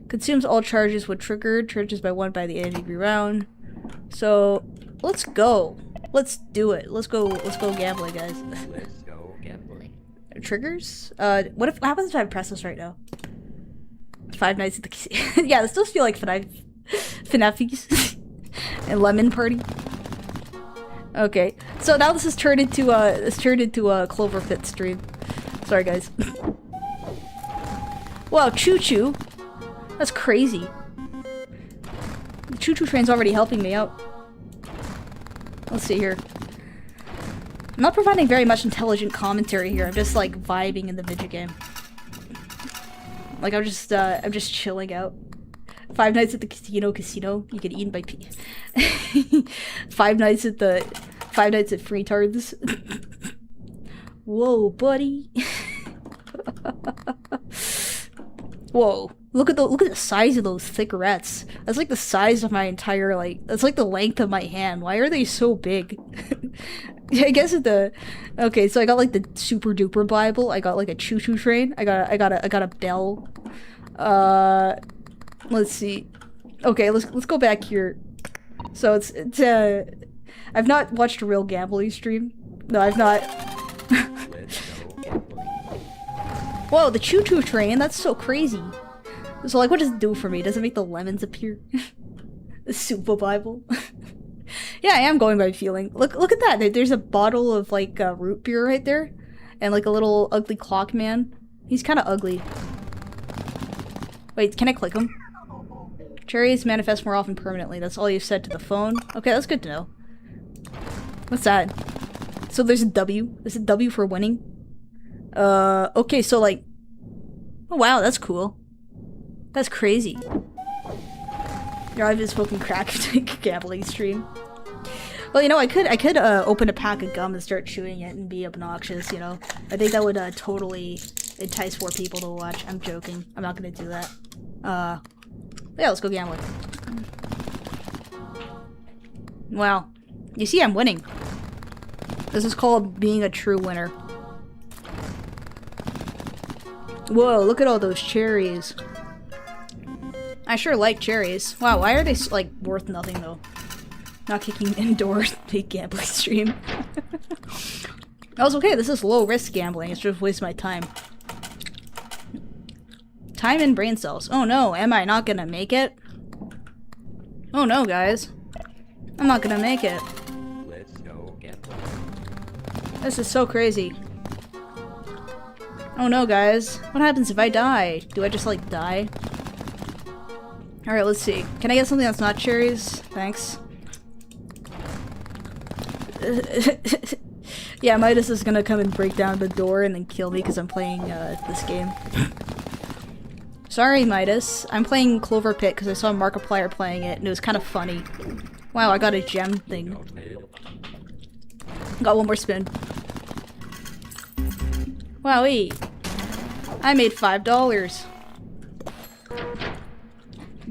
consumes all charges when triggered, charges by 1 by the end of every round. So let's go. Let's do it. Let's go gambling, guys. Let's go gambling. Triggers? What happens if I press this right now? 5 Nights at the Casino. Yeah, this does feel like FNAFs and Lemon Party. Okay, so now this has turned into a Clover Pit stream. Sorry, guys. Wow, Choo Choo. That's crazy. The Choo Choo train's already helping me out. Let's see here. I'm not providing very much intelligent commentary here. I'm just like vibing in the video game. Like I'm just chilling out. 5 Nights at the Casino. You get eaten by 5 Nights at Freetards. Whoa, buddy. Whoa. Look at the size of those thick-rats. That's like the size of my entire, like, that's like the length of my hand. Why are they so big? I guess okay, so I got like the super duper Bible. I got like a choo choo train. I got a bell. Let's see. Okay, let's go back here. So it's I've not watched a real gambling stream. No, I've not. Whoa, the choo choo train. That's so crazy. So like, what does it do for me? Does it make the lemons appear? The super Bible. Yeah, I am going by feeling. Look at that. There's a bottle of like root beer right there, and like a little ugly clock man. He's kind of ugly. Wait, can I click him? Cherries manifest more often permanently. That's all you've said to the phone. Okay, that's good to know. What's that? So there's a W. There's a W for winning. Okay, so like, oh wow, that's cool. That's crazy. I've been smoking crack gambling stream. Well, you know, I could open a pack of gum and start chewing it and be obnoxious, you know. I think that would totally entice more people to watch. I'm joking. I'm not gonna do that. Yeah, let's go gambling. Wow. You see, I'm winning. This is called being a true winner. Whoa, look at all those cherries. I sure like cherries. Wow, why are they, like, worth nothing, though? Not kicking indoors, big gambling stream. That was okay, this is low-risk gambling. It's just waste my time. Time and brain cells. Oh no, am I not gonna make it? Oh no, guys. I'm not gonna make it. Let's go gambling. This is so crazy. Oh no, guys. What happens if I die? Do I just, like, die? Alright, let's see. Can I get something that's not cherries? Thanks. Yeah, Midas is gonna come and break down the door and then kill me because I'm playing this game. Sorry, Midas. I'm playing Clover Pit because I saw Markiplier playing it and it was kind of funny. Wow, I got a gem thing. Got one more spin. Wowee. I made $5.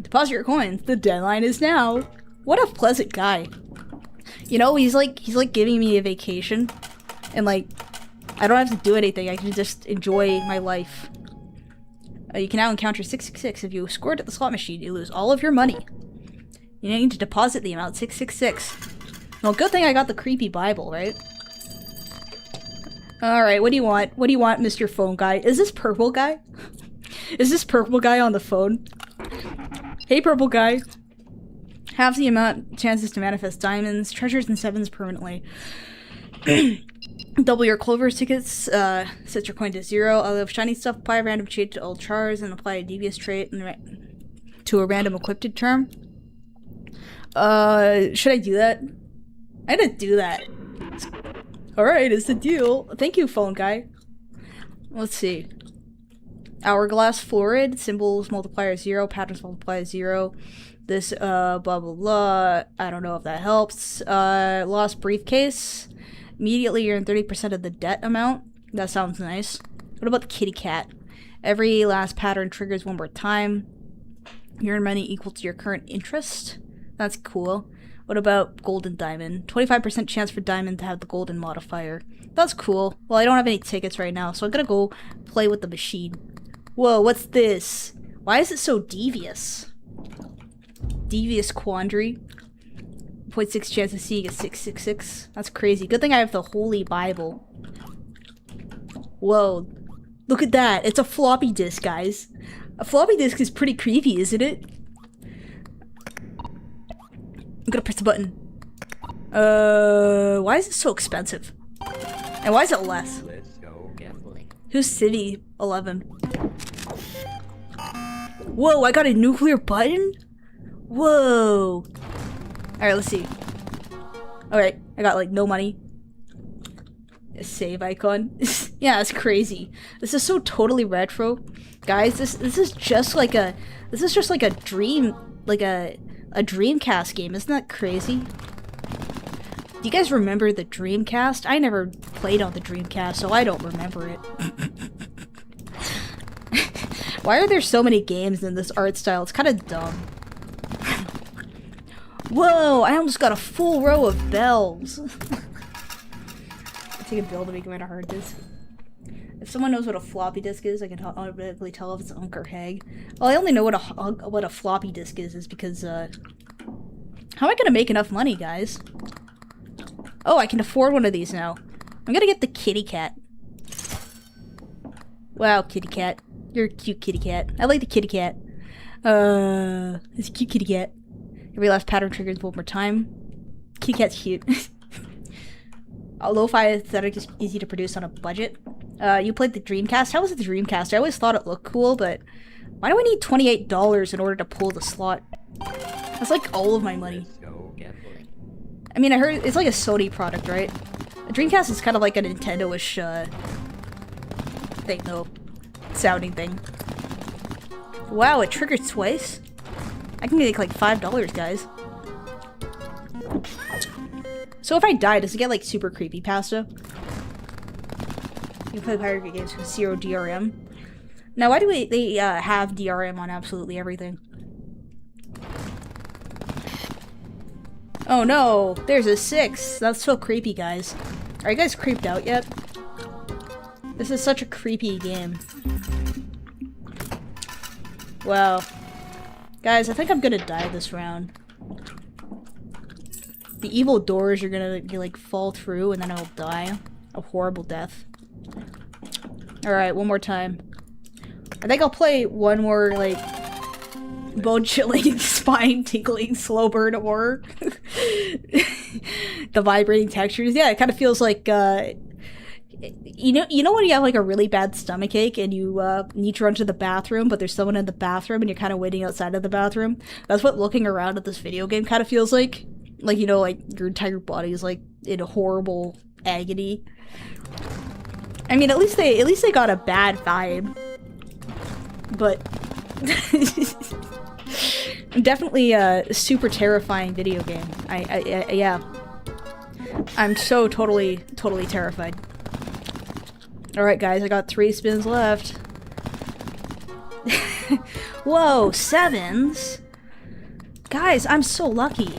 Deposit your coins. The deadline is now. What a pleasant guy. You know, he's like giving me a vacation. And like, I don't have to do anything. I can just enjoy my life. You can now encounter 666. If you scored at the slot machine, you lose all of your money. You need to deposit the amount 666. Well, good thing I got the creepy Bible, right? Alright, what do you want? What do you want, Mr. Phone Guy? Is this purple guy? Is this purple guy on the phone? Hey, purple guy. Half the amount chances to manifest diamonds, treasures, and sevens permanently. Double your Clover tickets, set your coin to 0. I'll have shiny stuff, apply a random trait to all chars, and apply a devious trait to a random equipped term. Should I do that? I didn't do that. Alright, it's the deal. Thank you, phone guy. Let's see. Hourglass fluoride, symbols multiplier 0, patterns multiplier 0. This, blah blah blah. I don't know if that helps. Lost briefcase. Immediately earn 30% of the debt amount. That sounds nice. What about the kitty cat? Every last pattern triggers one more time. You earn money equal to your current interest. That's cool. What about golden diamond? 25% chance for diamond to have the golden modifier. That's cool. Well, I don't have any tickets right now, so I'm gonna go play with the machine. Whoa, what's this? Why is it so devious? Devious quandary. 0.6 chance of seeing a 666. That's crazy. Good thing I have the Holy Bible. Whoa. Look at that. It's a floppy disk, guys. A floppy disk is pretty creepy, isn't it? I'm gonna press the button. Why is it so expensive? And why is it less? Let's go gambling. Who's City 11? Whoa, I got a nuclear button? Whoa. Alright, let's see. Alright, I got like no money. A save icon. Yeah, it's crazy. This is so totally retro. Guys, this is just like a dream, like a Dreamcast game. Isn't that crazy? Do you guys remember the Dreamcast? I never played on the Dreamcast, so I don't remember it. Why are there so many games in this art style? It's kind of dumb. Whoa, I almost got a full row of bells. I take a bill to make it a hard disk. If someone knows what a floppy disk is, I can automatically tell if it's Unk or Hag. Well, I only know what a floppy disk is because, how am I gonna make enough money, guys? Oh, I can afford one of these now. I'm gonna get the kitty cat. Wow, kitty cat. You're a cute kitty cat. I like the kitty cat. It's a cute kitty cat. Every last pattern triggers one more time. Kitty cat's cute. A lo-fi aesthetic is easy to produce on a budget. You played the Dreamcast? How was it the Dreamcast? I always thought it looked cool, but why do I need $28 in order to pull the slot? That's like all of my money. Let's go gambling. I mean, I heard it's like a Sony product, right? A Dreamcast is kind of like a Nintendo-ish thing, though. Sounding thing. Wow, it triggered twice? I can make like $5, guys. So if I die, does it get like super creepy pasta? You can play pirate games with 0 DRM. Now, why do they have DRM on absolutely everything? Oh no, there's a 6. That's so creepy, guys. Are you guys creeped out yet? This is such a creepy game. Wow. Guys, I think I'm gonna die this round. The evil doors are gonna like fall through and then I'll die. A horrible death. Alright, one more time. I think I'll play one more, like, bone-chilling, spine-tingling, slow burn horror. The vibrating textures. Yeah, it kind of feels like, you know when you have, like, a really bad stomachache and you need to run to the bathroom, but there's someone in the bathroom and you're kind of waiting outside of the bathroom? That's what looking around at this video game kind of feels like. Like, you know, like, your entire body is, like, in a horrible agony. I mean, at least they got a bad vibe. But definitely a super terrifying video game. Yeah. I'm so totally terrified. Alright guys, I got 3 spins left. Whoa, 7s? Guys, I'm so lucky.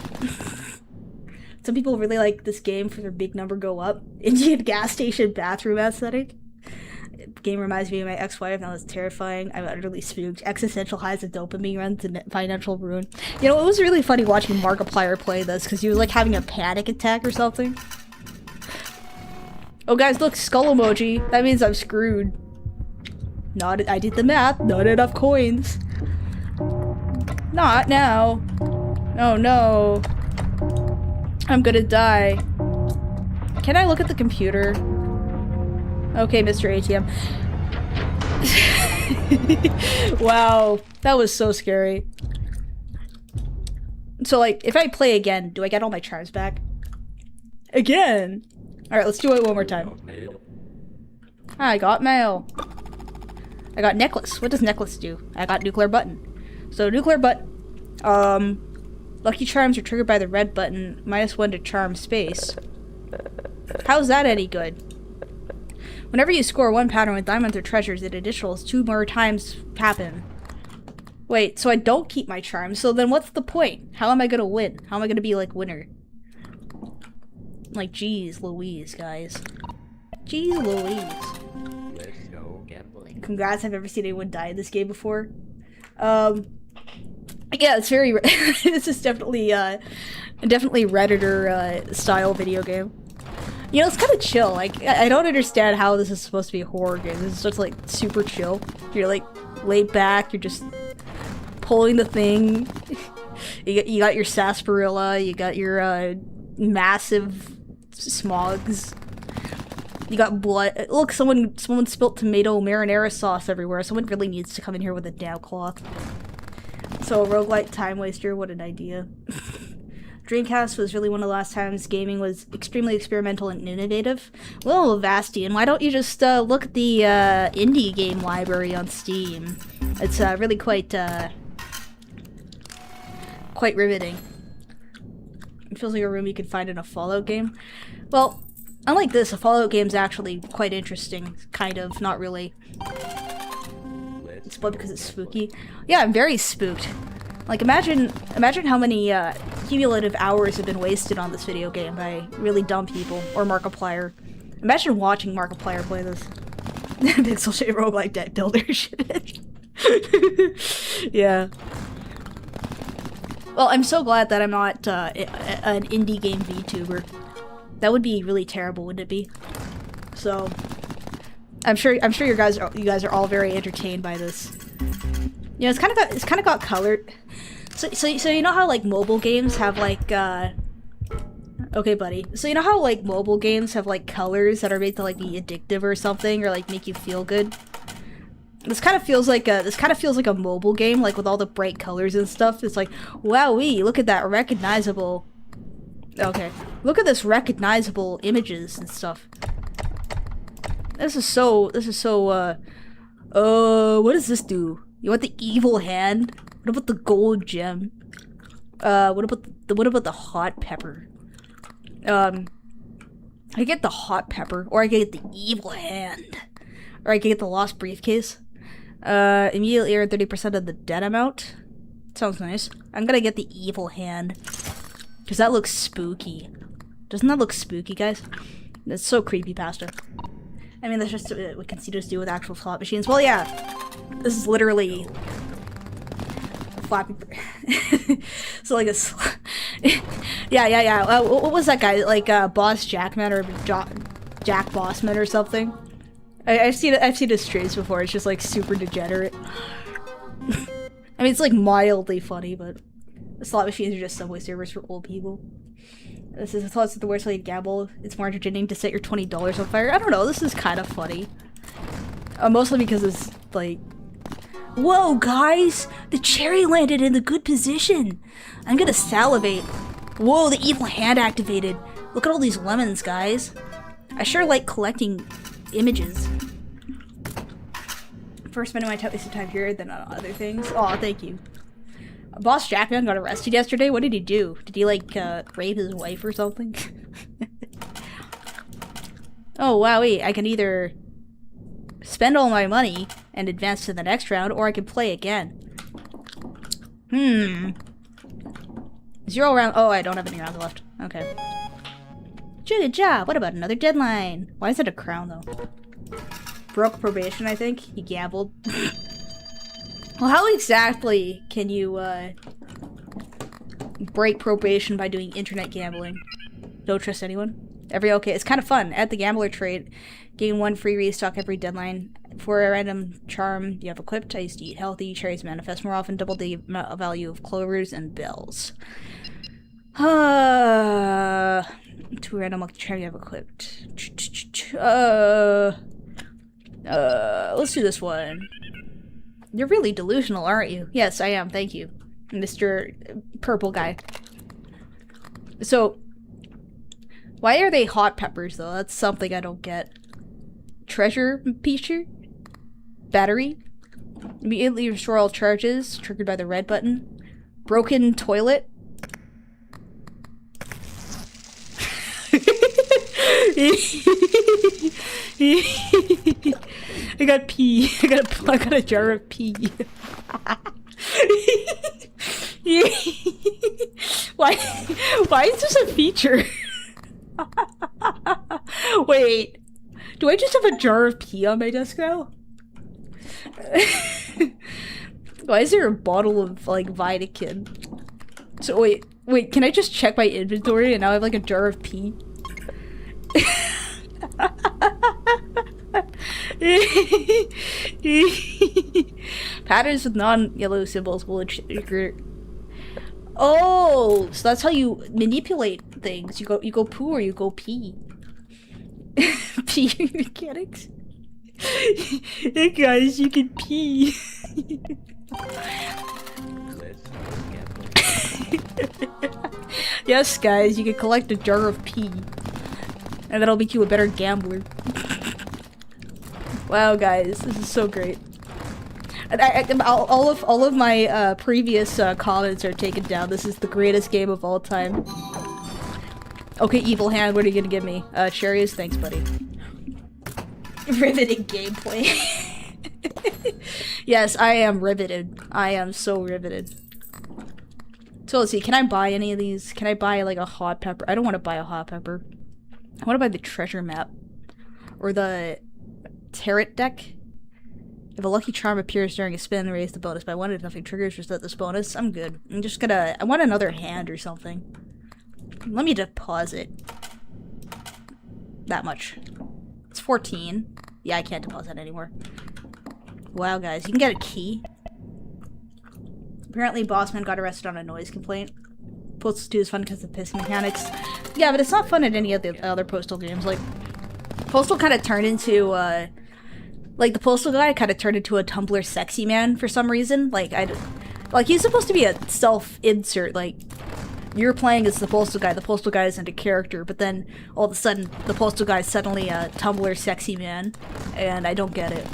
Some people really like this game for their big number go up. Indian gas station bathroom aesthetic. Game reminds me of my ex-wife. Now it's terrifying. I'm utterly spooked. Existential highs of dopamine runs to financial ruin. You know, it was really funny watching Markiplier play this because he was like having a panic attack or something. Oh guys, look, skull emoji. That means I'm screwed. I did the math. Not enough coins. Not now. Oh no. I'm gonna die. Can I look at the computer? Okay, Mr. ATM. Wow, that was so scary. So, like, if I play again, do I get all my charms back? Again. Alright, let's do it one more time. I got mail. I got necklace. What does necklace do? I got nuclear button. So nuclear button. Lucky charms are triggered by the red button. -1 to charm space. How's that any good? Whenever you score one pattern with diamonds or treasures, it additionals 2 more times happen. Wait, so I don't keep my charms, so then what's the point? How am I gonna win? How am I gonna be, like, winner? Like, geez Louise, guys. Geez Louise. Let's go gambling. Congrats, I've never seen anyone die in this game before. Yeah, it's very... this is definitely Redditor, style video game. You know, it's kind of chill. Like, I don't understand how this is supposed to be a horror game. This is just, like, super chill. You're, like, laid back, you're just pulling the thing. You got your sarsaparilla, you got your, massive smogs. You got blood. Look, someone spilt tomato marinara sauce everywhere. Someone really needs to come in here with a damn cloth. So, a roguelike time waster, what an idea. Dreamcast was really one of the last times gaming was extremely experimental and innovative. Well, Vastian, why don't you just look at the indie game library on Steam? It's really quite riveting. It feels like a room you could find in a Fallout game. Well, unlike this, a Fallout game's actually quite interesting. Kind of, not really. It's fun because it's spooky. Yeah, I'm very spooked. Like, imagine how many cumulative hours have been wasted on this video game by really dumb people, or Markiplier. Imagine watching Markiplier play this. Pixel shade roguelike deck builder shit. Yeah. Well, I'm so glad that I'm not an indie game VTuber. That would be really terrible, wouldn't it be? So, I'm sure you guys are all very entertained by this. You know, it's kind of got colored. So you know how, like, mobile games have, like, okay, buddy. So you know how, like, mobile games have, like, colors that are made to, like, be addictive or something, or, like, make you feel good? This kind of feels like a mobile game, like, with all the bright colors and stuff. It's like, wowee, look at that recognizable... Okay. Look at this recognizable images and stuff. This is so, what does this do? You want the evil hand? What about the gold gem? What about the hot pepper? I get the hot pepper, or I get the evil hand. Or I can get the lost briefcase. Immediately earn 30% of the debt amount. Sounds nice. I'm gonna get the evil hand. Because that looks spooky. Doesn't that look spooky, guys? That's so creepy pasta. I mean, that's just what casinos do with actual slot machines. Well, yeah. This is literally... Flappy... So, like, yeah. What was that guy? Like, Boss Jackman or Jack Bossman or something? I've seen his streams before. It's just, like, super degenerate. I mean, it's, like, mildly funny, but... The slot machines are just subway servers for old people. This is the worst way to gamble. It's more entertaining to set your $20 on fire. I don't know, this is kind of funny. Mostly because it's like... Whoa, guys! The cherry landed in the good position! I'm gonna salivate. Whoa, the evil hand activated. Look at all these lemons, guys. I sure like collecting images. First spending my time here, then on other things. Aw, thank you. Boss Jackman got arrested yesterday? What did he do? Did he, like, rape his wife or something? Oh, wowee. I can either spend all my money and advance to the next round, or I can play again. 0 round. Oh, I don't have any rounds left. Okay. Good job. What about another deadline? Why is it a crown, though? Broke probation, I think. He gambled. Well, how exactly can you, break probation by doing internet gambling? Don't trust anyone? Okay, it's kind of fun. Add the gambler trait. Gain 1 free restock every deadline. For a random charm you have equipped, I used to eat healthy. Cherries manifest more often. Double the value of clovers and bells. 2 random lucky charm you have equipped. Let's do this one. You're really delusional, aren't you? Yes, I am. Thank you, Mr. Purple Guy. So, Why are they hot peppers, though? That's something I don't get. Treasure feature? Battery? Immediately restore all charges, triggered by the red button. Broken toilet? I got pee. I got a jar of pee. Why is this a feature? Wait, do I just have a jar of pee on my desk now? Why is there a bottle of like Vitakin? So wait, can I just check my inventory and now I have like a jar of pee? Patterns with non-yellow symbols will trigger. Oh, so that's how you manipulate things. You go poo or you go pee. Pee mechanics. Hey guys, you can pee. Yes, guys, you can collect a jar of pee, and that'll make you a better gambler. Wow, guys, this is so great. All of my previous comments are taken down. This is the greatest game of all time. Okay, Evil Hand, what are you gonna give me? Cherries? Thanks, buddy. Riveting gameplay. Yes, I am riveted. I am so riveted. So let's see, can I buy any of these? Can I buy like a hot pepper? I don't want to buy a hot pepper. I want to buy the treasure map. Or the tarot deck. If a lucky charm appears during a spin, raise the bonus by 1 if nothing triggers, reset this bonus. I'm good. I'm just gonna... I want another hand or something. Let me deposit. That much. It's 14. Yeah, I can't deposit anymore. Wow, guys. You can get a key. Apparently, Bossman got arrested on a noise complaint. Postal 2 is fun because of piss mechanics. Yeah, but it's not fun in any of the other Postal games. Like, Postal kind of turned into, like, the Postal guy kind of turned into a Tumblr sexy man for some reason. Like, he's supposed to be a self-insert, like, you're playing as the Postal guy isn't a character, but then, all of a sudden, the Postal guy is suddenly a Tumblr sexy man, and I don't get it.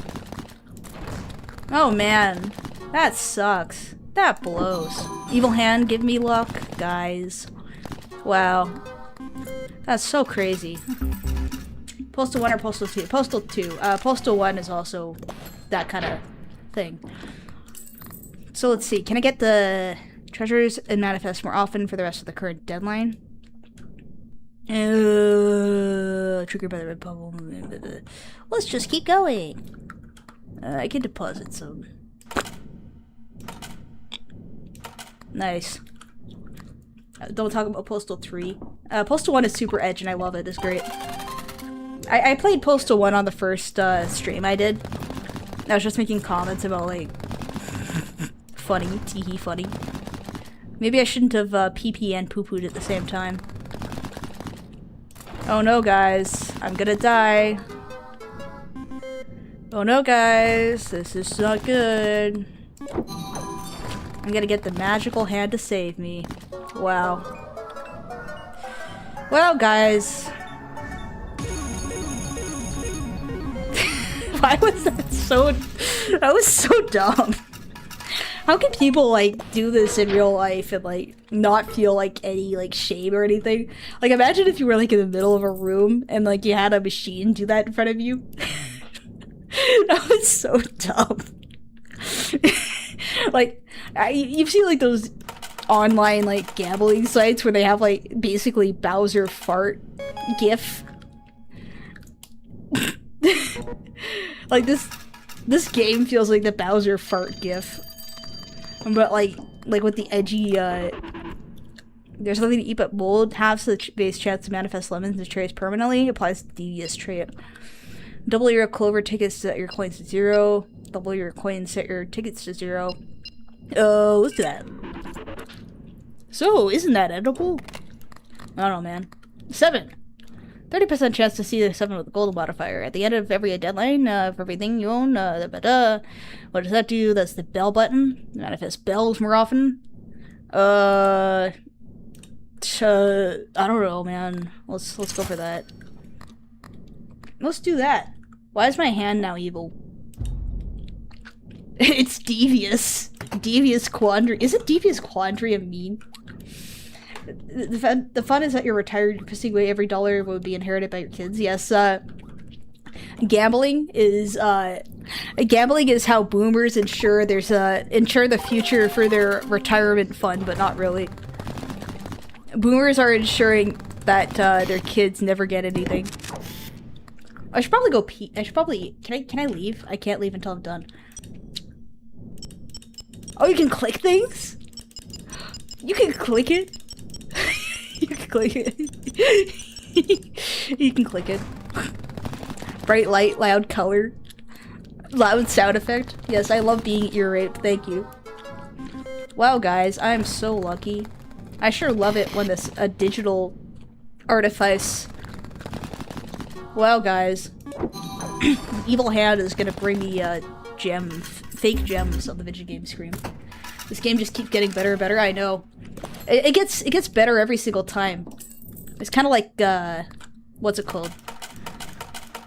Oh man, that sucks. That blows. Evil Hand, give me luck, guys. Wow. That's so crazy. Postal 1 or Postal 2? Postal 2. Postal 1 is also that kind of thing. So let's see. Can I get the treasures and manifest more often for the rest of the current deadline? Triggered by the red bubble. Let's just keep going. I can deposit some. Nice. Don't talk about Postal 3. Postal 1 is super edge and I love it. It's great. I played Postal 1 on the first stream I did. I was just making comments about, like, funny, teehee funny. Maybe I shouldn't have PP and poo-pooed at the same time. Oh no, guys. I'm gonna die. Oh no, guys. This is not good. I'm gonna get the magical hand to save me. Wow. Well, guys. Why was that so... That was so dumb. How can people, like, do this in real life and, like, not feel, like, any, like, shame or anything? Like, imagine if you were, like, in the middle of a room and, like, you had a machine do that in front of you. That was so dumb. Like, you've seen, like, those online, like, gambling sites where they have, like, basically Bowser fart gif. Like, this game feels like the Bowser fart gif. But, like with the edgy, there's nothing to eat but mold. Halves the base chance to manifest lemons and cherries permanently. Applies to devious trait. Double your clover tickets, set your coins to 0. Double your coins, set your tickets to 0. Oh, let's do that. So, isn't that edible? I don't know, man. 7. 30% chance to see the 7 with the gold modifier. At the end of every deadline, for everything you own, what does that do? That's the bell button. Manifest bells more often. I don't know, man. Let's go for that. Let's do that. Why is my hand now evil? It's devious. Devious quandary. Isn't devious quandary a meme? The fun is that you're retired, you're pissing away every dollar would be inherited by your kids. Yes, gambling is how boomers ensure the future for their retirement fund, but not really. Boomers are ensuring that their kids never get anything. I should probably go pee. I should probably can I leave? I can't leave until I'm done. Oh, you can click things? You can click it? You can click it. You can click it. Bright light, loud color. Loud sound effect. Yes, I love being ear raped, thank you. Wow, guys, I am so lucky. I sure love it when this a digital artifice. Wow, guys. Evil hand is gonna bring me fake gems on the video game screen. This game just keeps getting better and better. I know. It gets better every single time. It's kind of like what's it called?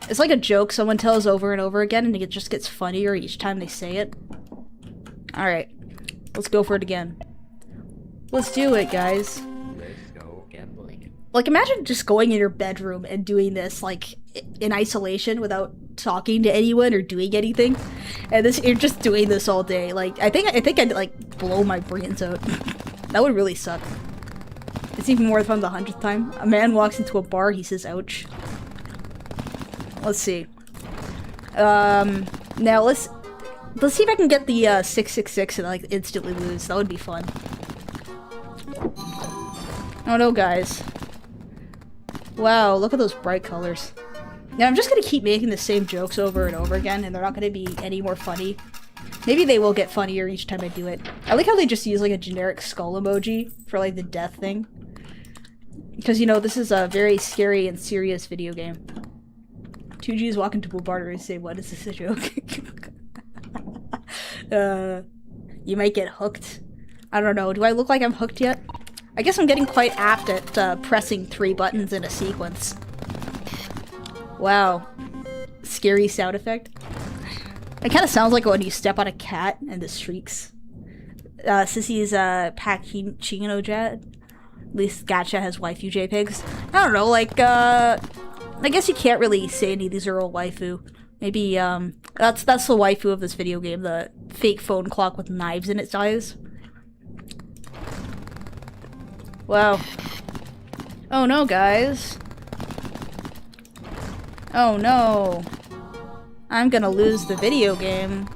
It's like a joke someone tells over and over again, and it just gets funnier each time they say it. All right, let's go for it again. Let's do it, guys. Let's go gambling. Like, imagine just going in your bedroom and doing this, like, in isolation without talking to anyone or doing anything. And you're just doing this all day. Like, I think I'd, like, blow my brains out. That would really suck. It's even more fun the 100th time. A man walks into a bar, he says, ouch. Let's see. Now let's see if I can get the 666 and, like, instantly lose. That would be fun. Oh no, guys. Wow, look at those bright colors. Now I'm just gonna keep making the same jokes over and over again, and they're not gonna be any more funny. Maybe they will get funnier each time I do it. I like how they just use like a generic skull emoji for like the death thing. Because, you know, this is a very scary and serious video game. 2Gs walk into a bar and say, what is this a joke? You might get hooked. I don't know. Do I look like I'm hooked yet? I guess I'm getting quite apt at pressing 3 buttons in a sequence. Wow. Scary sound effect. It kind of sounds like when you step on a cat and it shrieks. Sissy's Pacchino Jet. At least Gacha has waifu JPEGs. I don't know, like, I guess you can't really say any of these are all waifu. Maybe, that's the waifu of this video game, the fake phone clock with knives in its eyes. Wow. Oh no, guys. Oh no. I'm gonna lose the video game.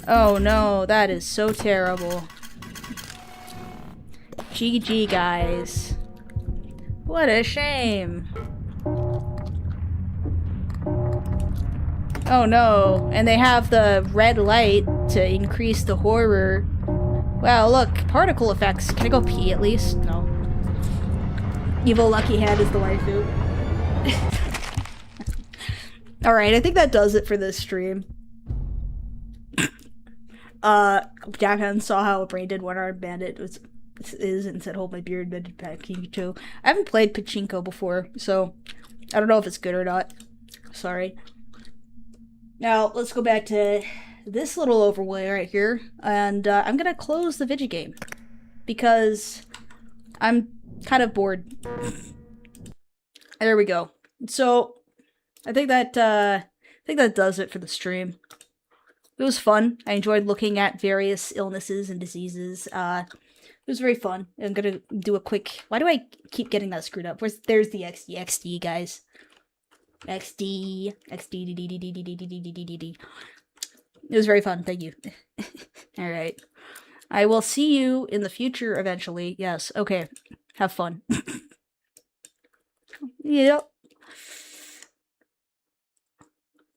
Oh no, that is so terrible. GG, guys. What a shame. Oh no, and they have the red light to increase the horror. Wow, look, particle effects. Can I go pee at least? No. Evil Lucky Hand is the waifu. Alright, I think that does it for this stream. Jackhand saw how a brain did one-armed bandit is and said, hold my beard, but Pachinko. I haven't played Pachinko before, so I don't know if it's good or not. Sorry. Now, let's go back to this little overlay right here, and I'm gonna close the video game because I'm kind of bored. There we go. So I think that does it for the stream. It was fun. I enjoyed looking at various illnesses and diseases. It was very fun. I'm gonna do a quick. Why do I keep getting that screwed up? There's the XD, guys. XD. It was very fun. Thank you. All right. I will see you in the future eventually. Yes. Okay. Have fun. Yep.